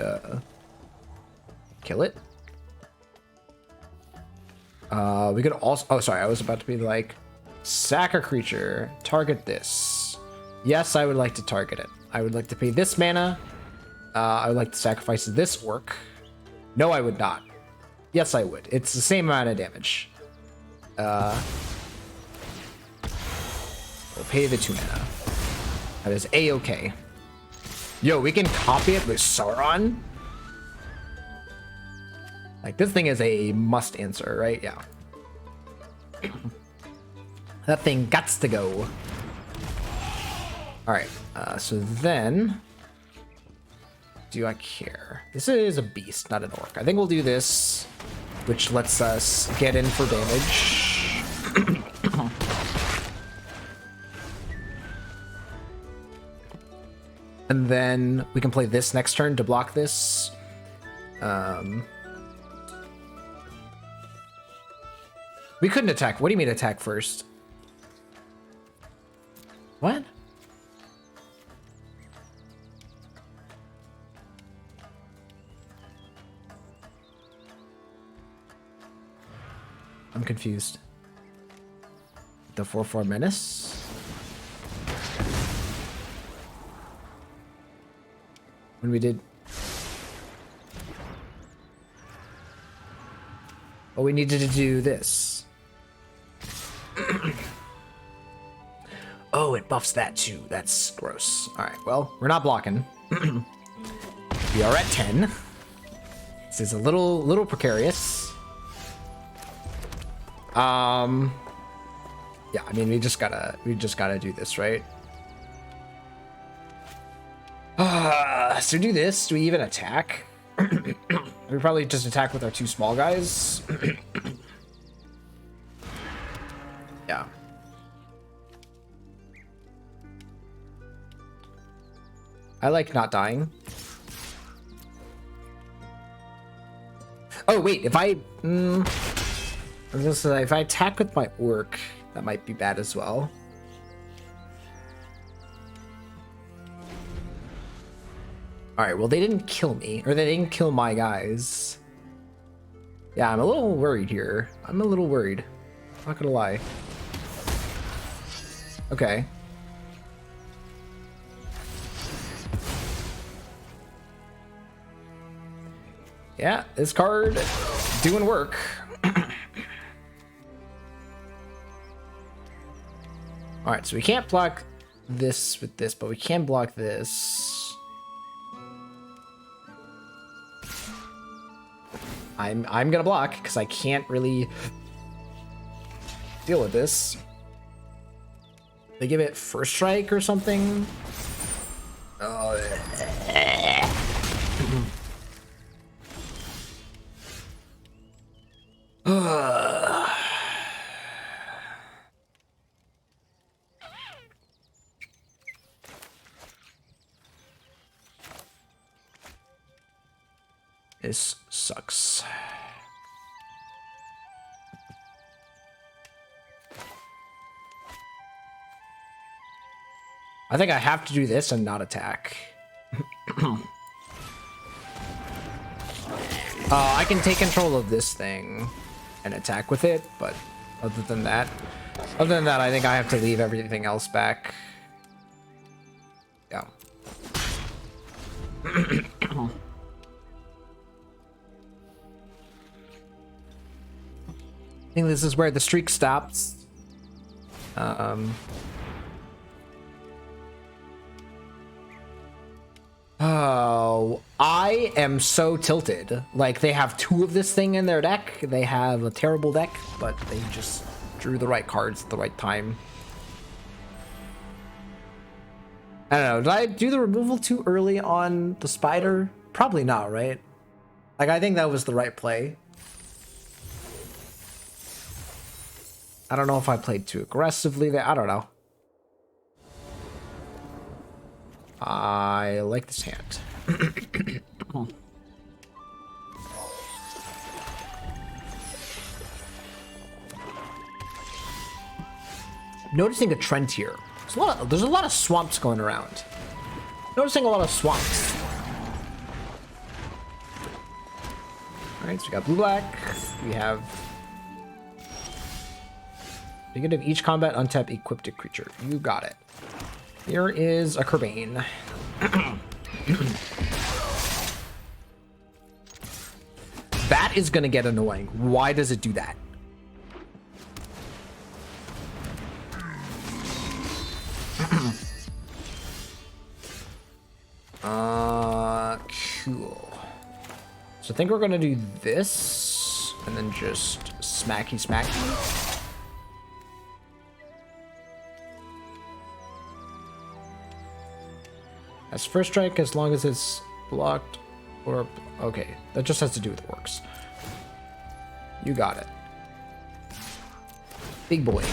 kill it. We could also, oh sorry, I was about to be like, sack a creature, target this. Yes, I would like to target it. I would like to pay this mana. I would like to sacrifice this orc. No, I would not. Yes, I would. It's the same amount of damage. We'll pay the 2 mana. That is A-okay. Yo, we can copy it with Sauron. Like, this thing is a must answer, right? Yeah. That thing gots to go. Alright, so then... do I care? This is a beast, not an orc. I think we'll do this, which lets us get in for damage. And then we can play this next turn to block this. We couldn't attack. What do you mean attack first? What? I'm confused. The 4/4 menace? When we did... oh, we needed to do this. Oh, it buffs that too. That's gross. Alright, well, we're not blocking. We are at 10. This is a little precarious. Yeah, I mean, we just gotta do this, right? So do this. Do we even attack? We probably just attack with our 2 small guys. Yeah. I like not dying. Oh wait, if I was gonna say, if I attack with my orc, that might be bad as well. Alright, well, they didn't kill me, or they didn't kill my guys. Yeah, I'm a little worried here. I'm a little worried. Not gonna lie. Okay. Yeah, this card doing work. Alright, so we can't block this with this, but we can block this. I'm gonna block because I can't really deal with this. They give it first strike or something. Oh. This sucks. I think I have to do this and not attack. I can take control of this thing and attack with it, but other than that, I think I have to leave everything else back. Yeah. I think this is where the streak stops. Oh, I am so tilted. Like, they have 2 of this thing in their deck. They have a terrible deck, but they just drew the right cards at the right time. I don't know. Did I do the removal too early on the spider? Probably not, right? Like, I think that was the right play. I don't know if I played too aggressively there. I don't know. I like this hand. Noticing a trend here. There's a lot of swamps going around. Noticing a lot of swamps. Alright, so we got blue-black. We have... Beginning of each combat, untap equipped a creature. You got it. Here is a Kerbane. That is gonna get annoying. Why does it do that? Cool. So I think we're gonna do this, and then just smacky smacky. As first strike, as long as it's blocked or... Okay, that just has to do with orcs. You got it. Big boy.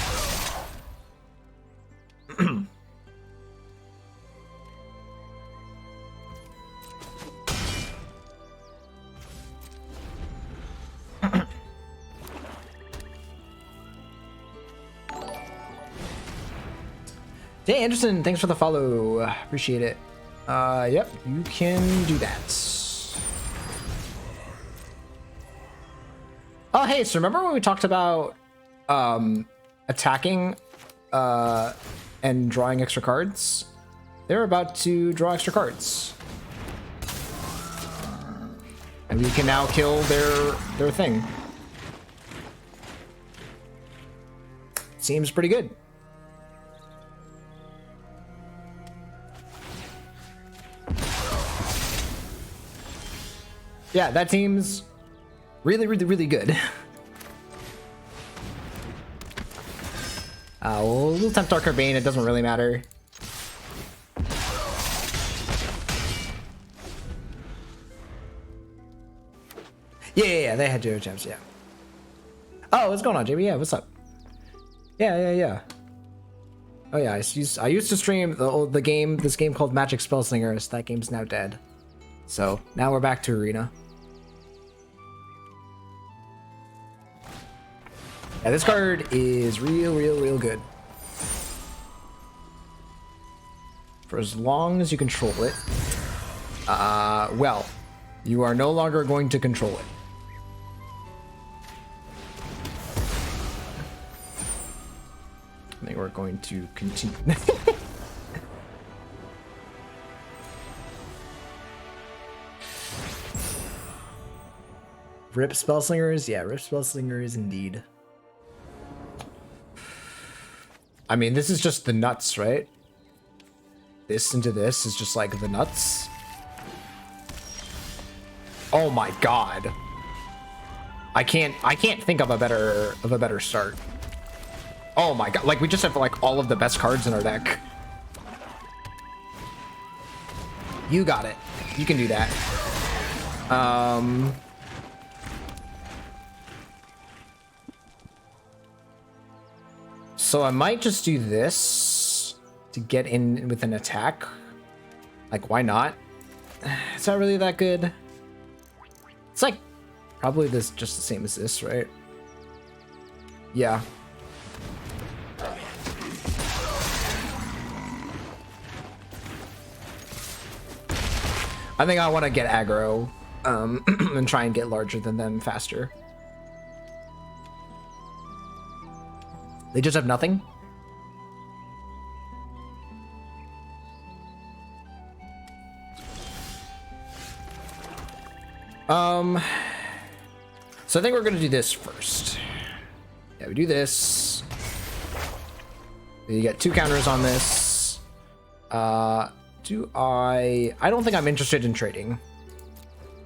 Hey Anderson, thanks for the follow. Appreciate it. Yep, you can do that. Oh, hey, so remember when we talked about attacking and drawing extra cards? They're about to draw extra cards. And we can now kill their thing. Seems pretty good. Yeah, that seems really, really, really good. We'll attempt our Kerbane, it doesn't really matter. Yeah, they had Geo Gems, yeah. Oh, what's going on, JB? Yeah, what's up? Yeah. Oh yeah, I used to stream this game called Magic Spellslingers. That game's now dead. So now we're back to Arena. Yeah, this card is real good. For as long as you control it. Well, you are no longer going to control it. I think we're going to continue. Rip Spellslingers? Yeah, Rip Spellslingers indeed. I mean, this is just the nuts, right? This into this is just like the nuts. Oh my god. I can't think of a better start. Oh my god, like we just have like all of the best cards in our deck. You got it. You can do that. So I might just do this to get in with an attack. Like, why not? It's not really that good. It's like probably this just the same as this, right? Yeah. I think I want to get aggro and try and get larger than them faster. They just have nothing? So I think we're gonna do this first. Yeah, we do this. You get 2 counters on this. I don't think I'm interested in trading.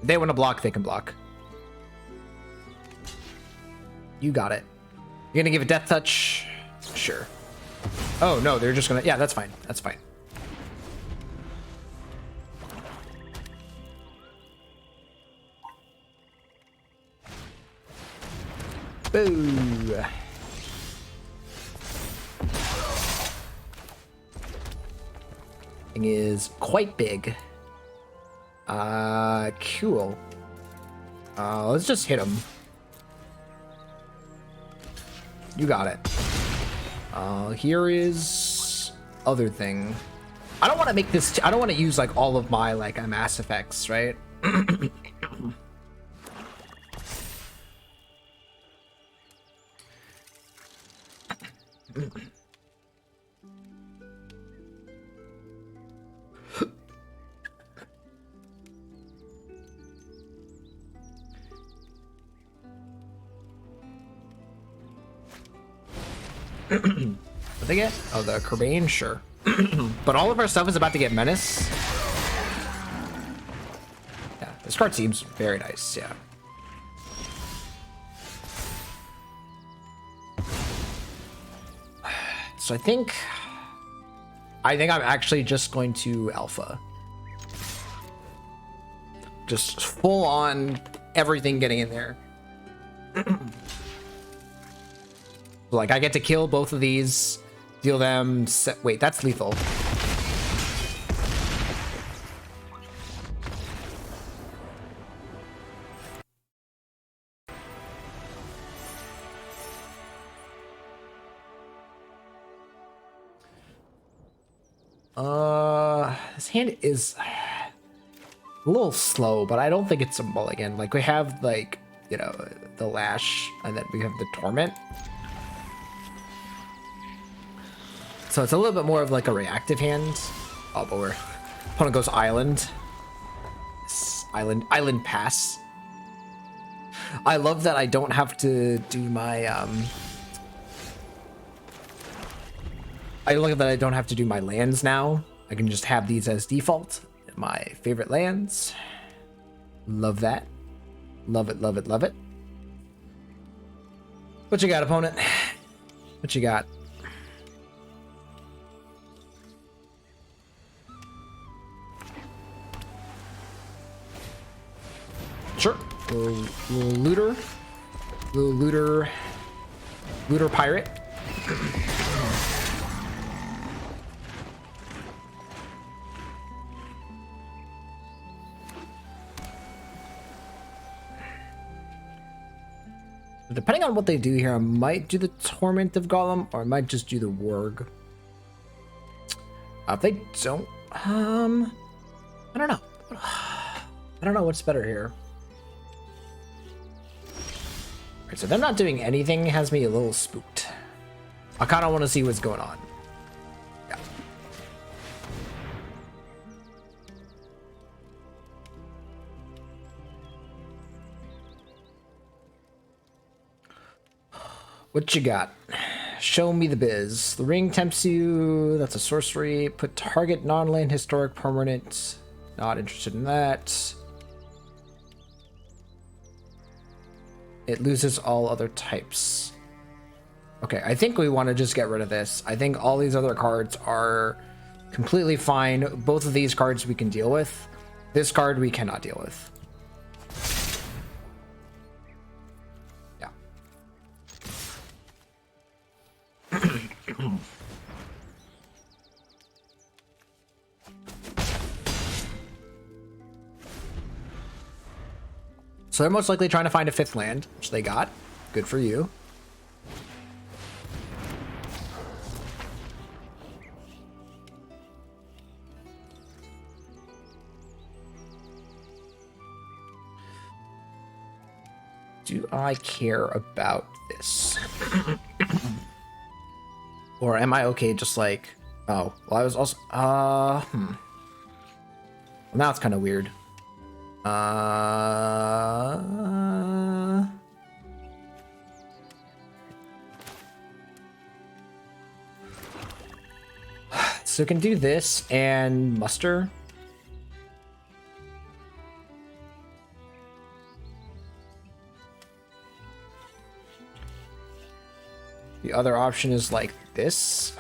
If they want to block, they can block. You got it. You're gonna give a death touch? Sure. Oh no, they're just gonna... Yeah, that's fine. That's fine. Boo! Thing is quite big. Cool. Let's just hit him. You got it. Here is other thing. I don't want to make this. I don't want to use like all of my like Amass effects, right? What they get? Oh, the Kerbane? Sure. But all of our stuff is about to get Menace. Yeah, this card seems very nice, yeah. So I think I'm actually just going to Alpha. Just full on everything getting in there. Like, I get to kill both of these, deal them... Wait, that's lethal. This hand is a little slow, but I don't think it's a mulligan. Like, we have, like, you know, the Lash, and then we have the Torment. So it's a little bit more of like a reactive hand. Oh, but we're opponent goes Island. Island pass. I love that I don't have to do my I love that I don't have to do my lands now. I can just have these as default. My favorite lands. Love that. Love it, love it, love it. What you got, opponent? What you got? Sure. Little looter. Little looter pirate. Depending on what they do here, I might do the Torment of Golem, or I might just do the Warg. If they don't, I don't know. I don't know what's better here. Alright, so them not doing anything has me a little spooked. I kind of want to see what's going on. Yeah. What you got? Show me the biz. The ring tempts you. That's a sorcery. Put target non-land historic permanent. Not interested in that. It loses all other types. Okay, I think we want to just get rid of this. I think all these other cards are completely fine. Both of these cards we can deal with. This card we cannot deal with. Yeah. So they're most likely trying to find a 5th land, which they got. Good for you. Do I care about this? Or am I okay just like... Oh, well I was also... Well, now it's kind of weird. So we can do this and muster. The other option is like this.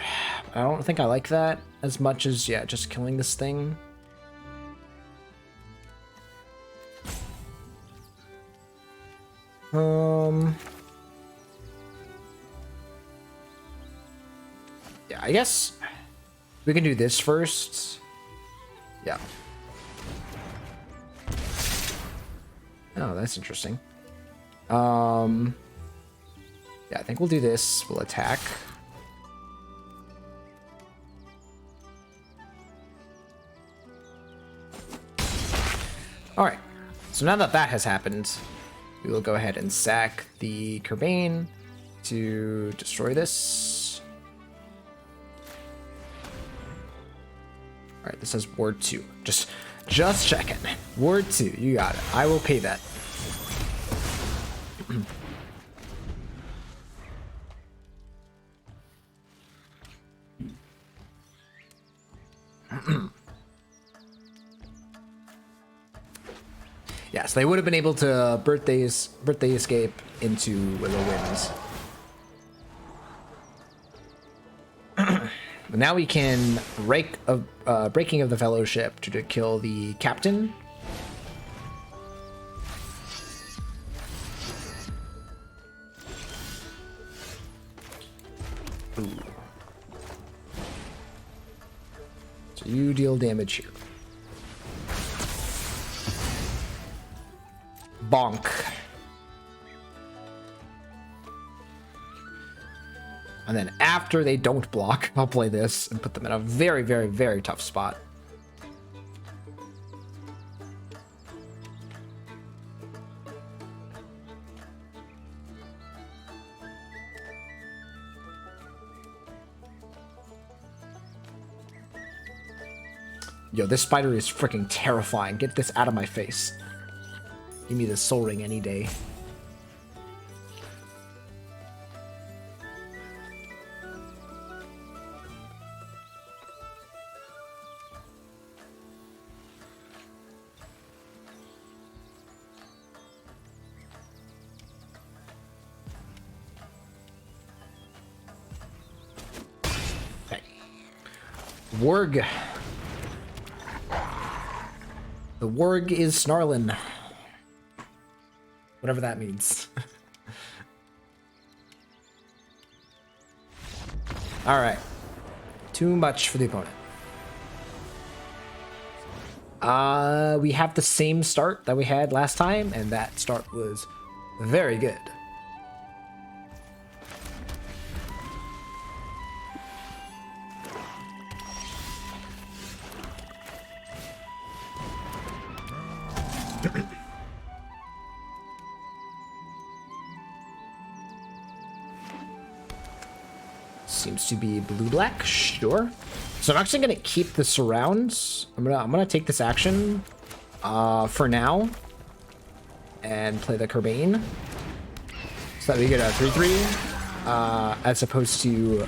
I don't think I like that as much as, yeah, just killing this thing. I guess we can do this first. Yeah. Oh, that's interesting. Yeah, I think we'll do this. We'll attack. All right. So now that that has happened, we will go ahead and sack the Kerbane to destroy this. All right, this says Ward 2. Just checking. Ward 2, you got it. I will pay that. Yes, they would have been able to birthday escape into Willow Winds. But now we can breaking of the Fellowship to kill the captain. Ooh. So you deal damage here. Bonk. And then after they don't block, I'll play this and put them in a very, very, very tough spot. Yo, this spider is freaking terrifying. Get this out of my face. Give me the soul ring any day. Okay. Warg. The warg is snarling. Whatever that means. Alright. Too much for the opponent. We have the same start that we had last time, and that start was very good. Seems to be blue-black, sure. So I'm actually gonna keep the surrounds. I'm gonna take this action for now and play the Kerbane so that we get a 3/3 as opposed to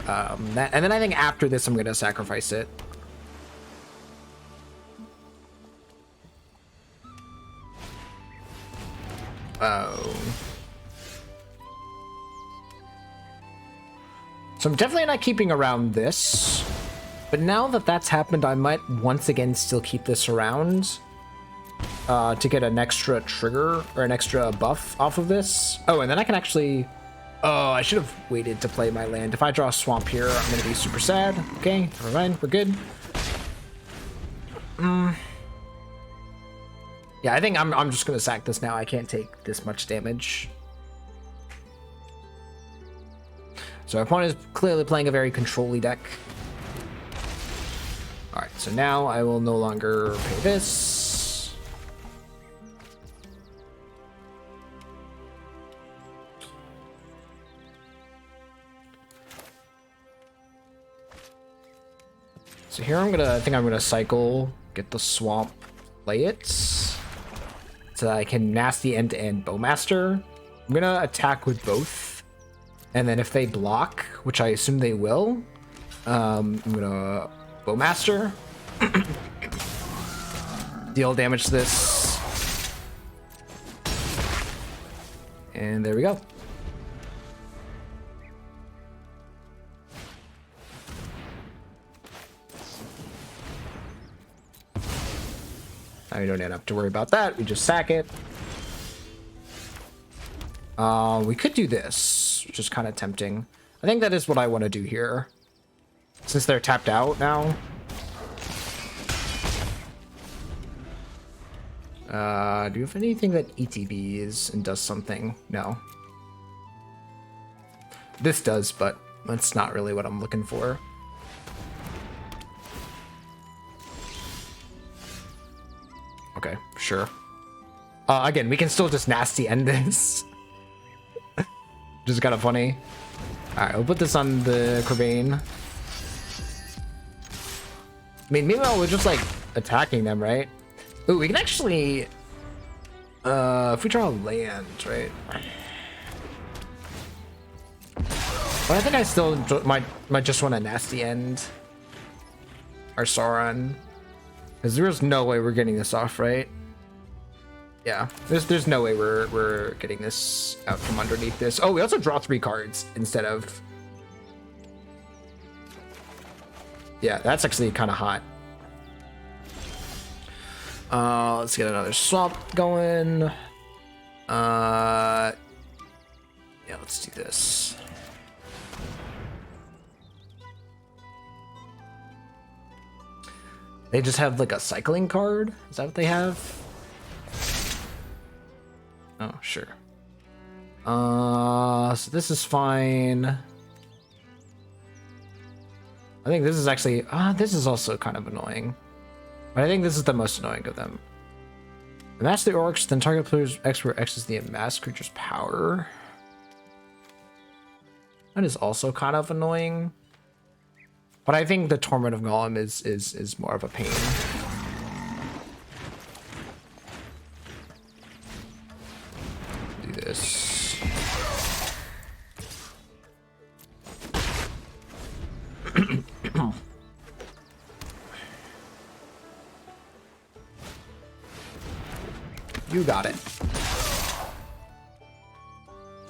that. And then I think after this I'm gonna sacrifice it. Oh. So I'm definitely not keeping around this, but now that that's happened, I might once again still keep this around to get an extra trigger or an extra buff off of this. Oh, and then I can actually... Oh, I should have waited to play my land. If I draw a swamp here, I'm going to be super sad. Okay, never mind, we're good. Yeah, I think I'm just going to sack this now. I can't take this much damage. So my opponent is clearly playing a very control-y deck. Alright, so now I will no longer pay this. So here I think I'm gonna cycle, get the swamp, play it, so that I can nasty end-to-end Bowmaster. I'm gonna attack with both. And then if they block, which I assume they will, I'm gonna Bowmaster. Deal damage to this. And there we go. Now we don't have to worry about that. We just sack it. We could do this, which is kind of tempting. I think that is what I want to do here. since they're tapped out now. Do you have anything that ETBs and does something? No. This does, but that's not really what I'm looking for. Okay, sure. Again, we can still just nasty end this. Just kind of funny. Alright, we'll put this on the Corbane. I mean, meanwhile, we're just, like, attacking them, right? Ooh, we can actually... if we draw land, right? But I think I still might just want a nasty end. Our Sauron. Because there's no way we're getting this off, right? Yeah, there's no way we're getting this out from underneath this. Oh, we also draw 3 cards instead of... Yeah, that's actually kind of hot. Let's get another swap going. Yeah, let's do this. They just have like a cycling card? Is that what they have? Oh, sure. So this is fine. I think this is actually, this is also kind of annoying. But I think this is the most annoying of them. Amass the Orcs, then target player's X where X is the amassed creature's power. That is also kind of annoying. But I think the Torment of Golem is more of a pain. Do this. You got it.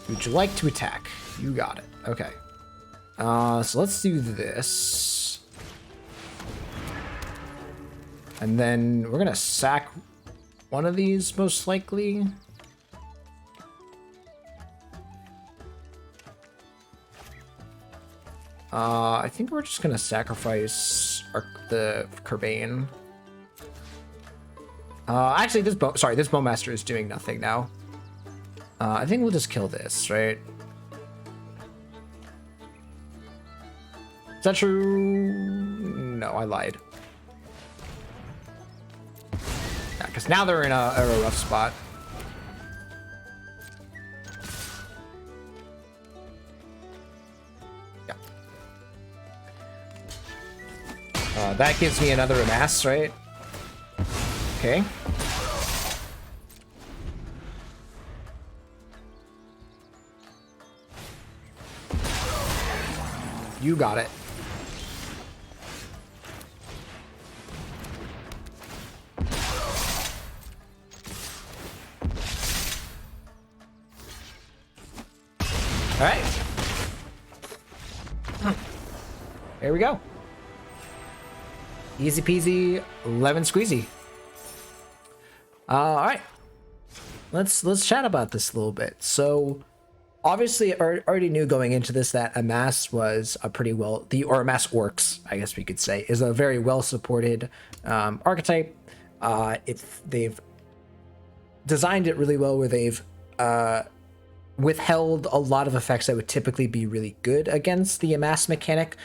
Would you like to attack? You got it. Okay. So let's do this. And then we're gonna sack one of these most likely. I think we're just gonna sacrifice the Corbane. Actually, this Bowmaster is doing nothing now. I think we'll just kill this, right? Is that true? No, I lied. Yeah, because now they're in a rough spot. Yeah. That gives me another Amass, right? Okay. You got it. All right. There we go. Easy peasy, lemon squeezy. All right. Let's chat about this a little bit. So, obviously, I already knew going into this that Amass was a pretty well, or Amass Orcs, I guess we could say, is a very well supported archetype. They've designed it really well, where they've withheld a lot of effects that would typically be really good against the Amass mechanic.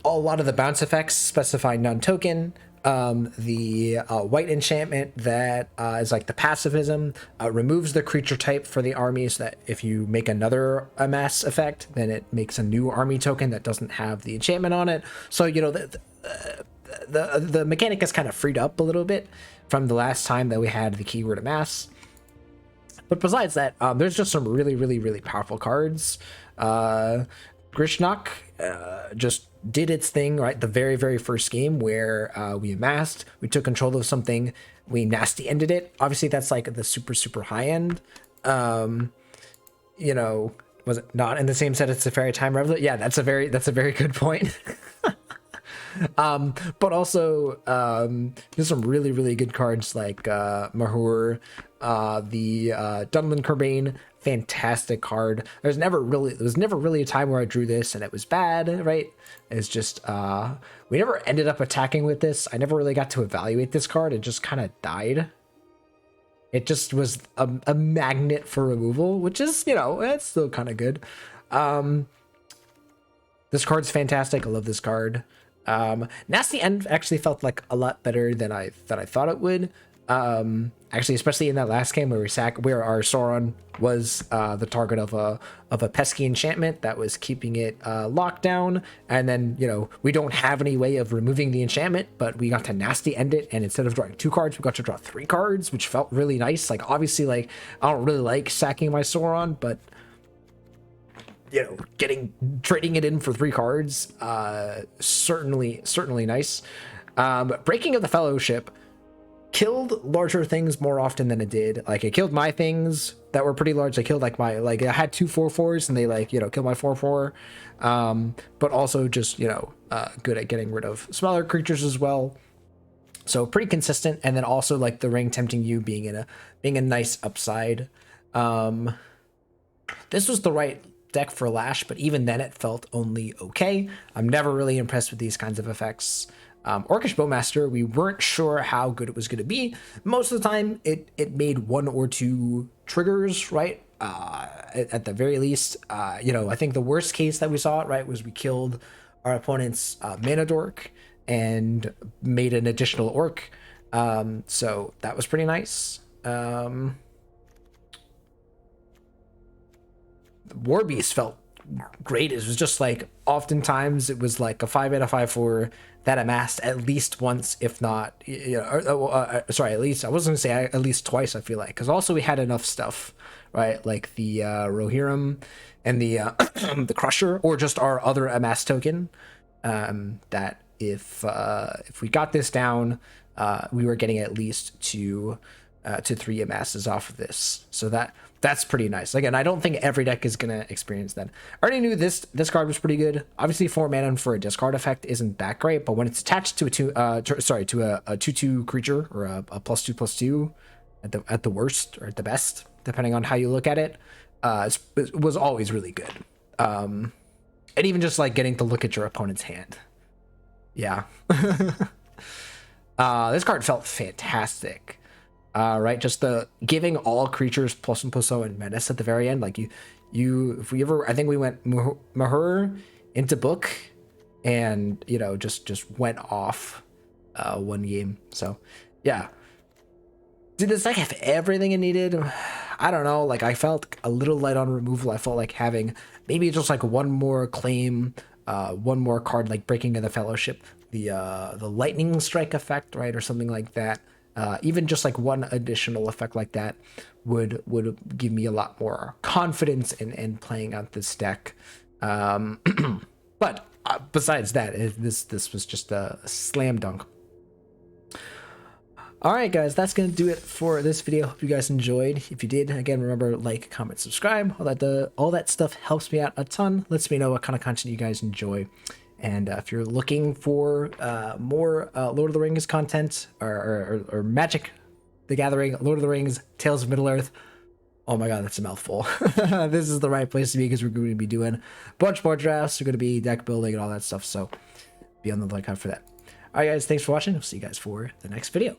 A lot of the bounce effects specify non-token. The white enchantment that is like the pacifism removes the creature type for the army, so that if you make another Amass effect, then it makes a new army token that doesn't have the enchantment on it. So, you know, the mechanic is kind of freed up a little bit from the last time that we had the keyword Amass. But besides that, there's just some really powerful cards. Grishnok just did its thing, right? The very first game where we amassed, we took control of something, we nasty ended it. Obviously, that's like the super high end. You know, was it not in the same set as the Fairy Time Reveler? Yeah, that's a very good point. But also, there's some really good cards like Mahur, The Dunlin Kerbane, fantastic card. There was never really a time where I drew this and it was bad, right? It's just we never ended up attacking with this. I never really got to evaluate this card. It just kind of died. It just was a magnet for removal, which is, you know, it's still kind of good. This card's fantastic. I love this card. Nasty End actually felt like a lot better than I thought it would. Actually, especially in that last game where our Sauron was the target of a pesky enchantment that was keeping it locked down, and then, you know, we don't have any way of removing the enchantment, but we got to Nasty End it, and instead of drawing 2 cards, we got to draw 3 cards, which felt really nice. Like, obviously, like, I don't really like sacking my Sauron, but, you know, trading it in for 3 cards, certainly nice. Breaking of the Fellowship killed larger things more often than it did. Like, it killed my things that were pretty large. I killed like I had 2 4/4s and they, like, you know, killed my 4/4. But also just, you know, good at getting rid of smaller creatures as well. So pretty consistent. And then also, like, the ring tempting you being a nice upside. This was the right deck for Lash, but even then it felt only okay. I'm never really impressed with these kinds of effects. Orcish Bowmaster, we weren't sure how good it was going to be. Most of the time, it made 1 or 2 triggers, right? At the very least, you know, I think the worst case that we saw it, right, was we killed our opponent's Mana Dork and made an additional Orc. So that was pretty nice. War Beast felt great. It was just like, oftentimes it was like a 5/8 5/4 that amassed at least once, if not, you know, sorry, at least, I wasn't gonna say at least twice, I feel like, because also we had enough stuff, right, like the Rohirrim and the the Crusher, or just our other amass token, that if we got this down, we were getting at least 2 to 3 amasses off of this. So that's pretty nice. Again, I don't think every deck is gonna experience that. I already knew this card was pretty good. Obviously, 4 mana for a discard effect isn't that great, but when it's attached to a 2/2 creature, or a +2/+2 at the worst, or at the best, depending on how you look at it, it was always really good. And even just like getting to look at your opponent's hand, yeah. This card felt fantastic. Right, just the giving all creatures +1/+0 and menace at the very end. Like, if we ever, I think we went Mahur into book, and, you know, just went off 1 game. So yeah, did this deck have everything it needed? I don't know. Like, I felt a little light on removal. I felt like having maybe just like 1 more claim, 1 more card, like Breaking of the Fellowship, the lightning strike effect, right, or something like that. Even just like 1 additional effect like that would give me a lot more confidence in playing out this deck. But besides that, this was just a slam dunk. All right, guys, that's going to do it for this video. Hope you guys enjoyed. If you did, again, remember, like, comment, subscribe. All that stuff helps me out a ton. Lets me know what kind of content you guys enjoy. And if you're looking for more Lord of the Rings content, or Magic the Gathering, Lord of the Rings, Tales of Middle-earth, oh my god, that's a mouthful. This is the right place to be, because we're going to be doing a bunch more drafts. We're going to be deck building and all that stuff, so be on the lookout for that. All right, guys, thanks for watching. I'll see you guys for the next video.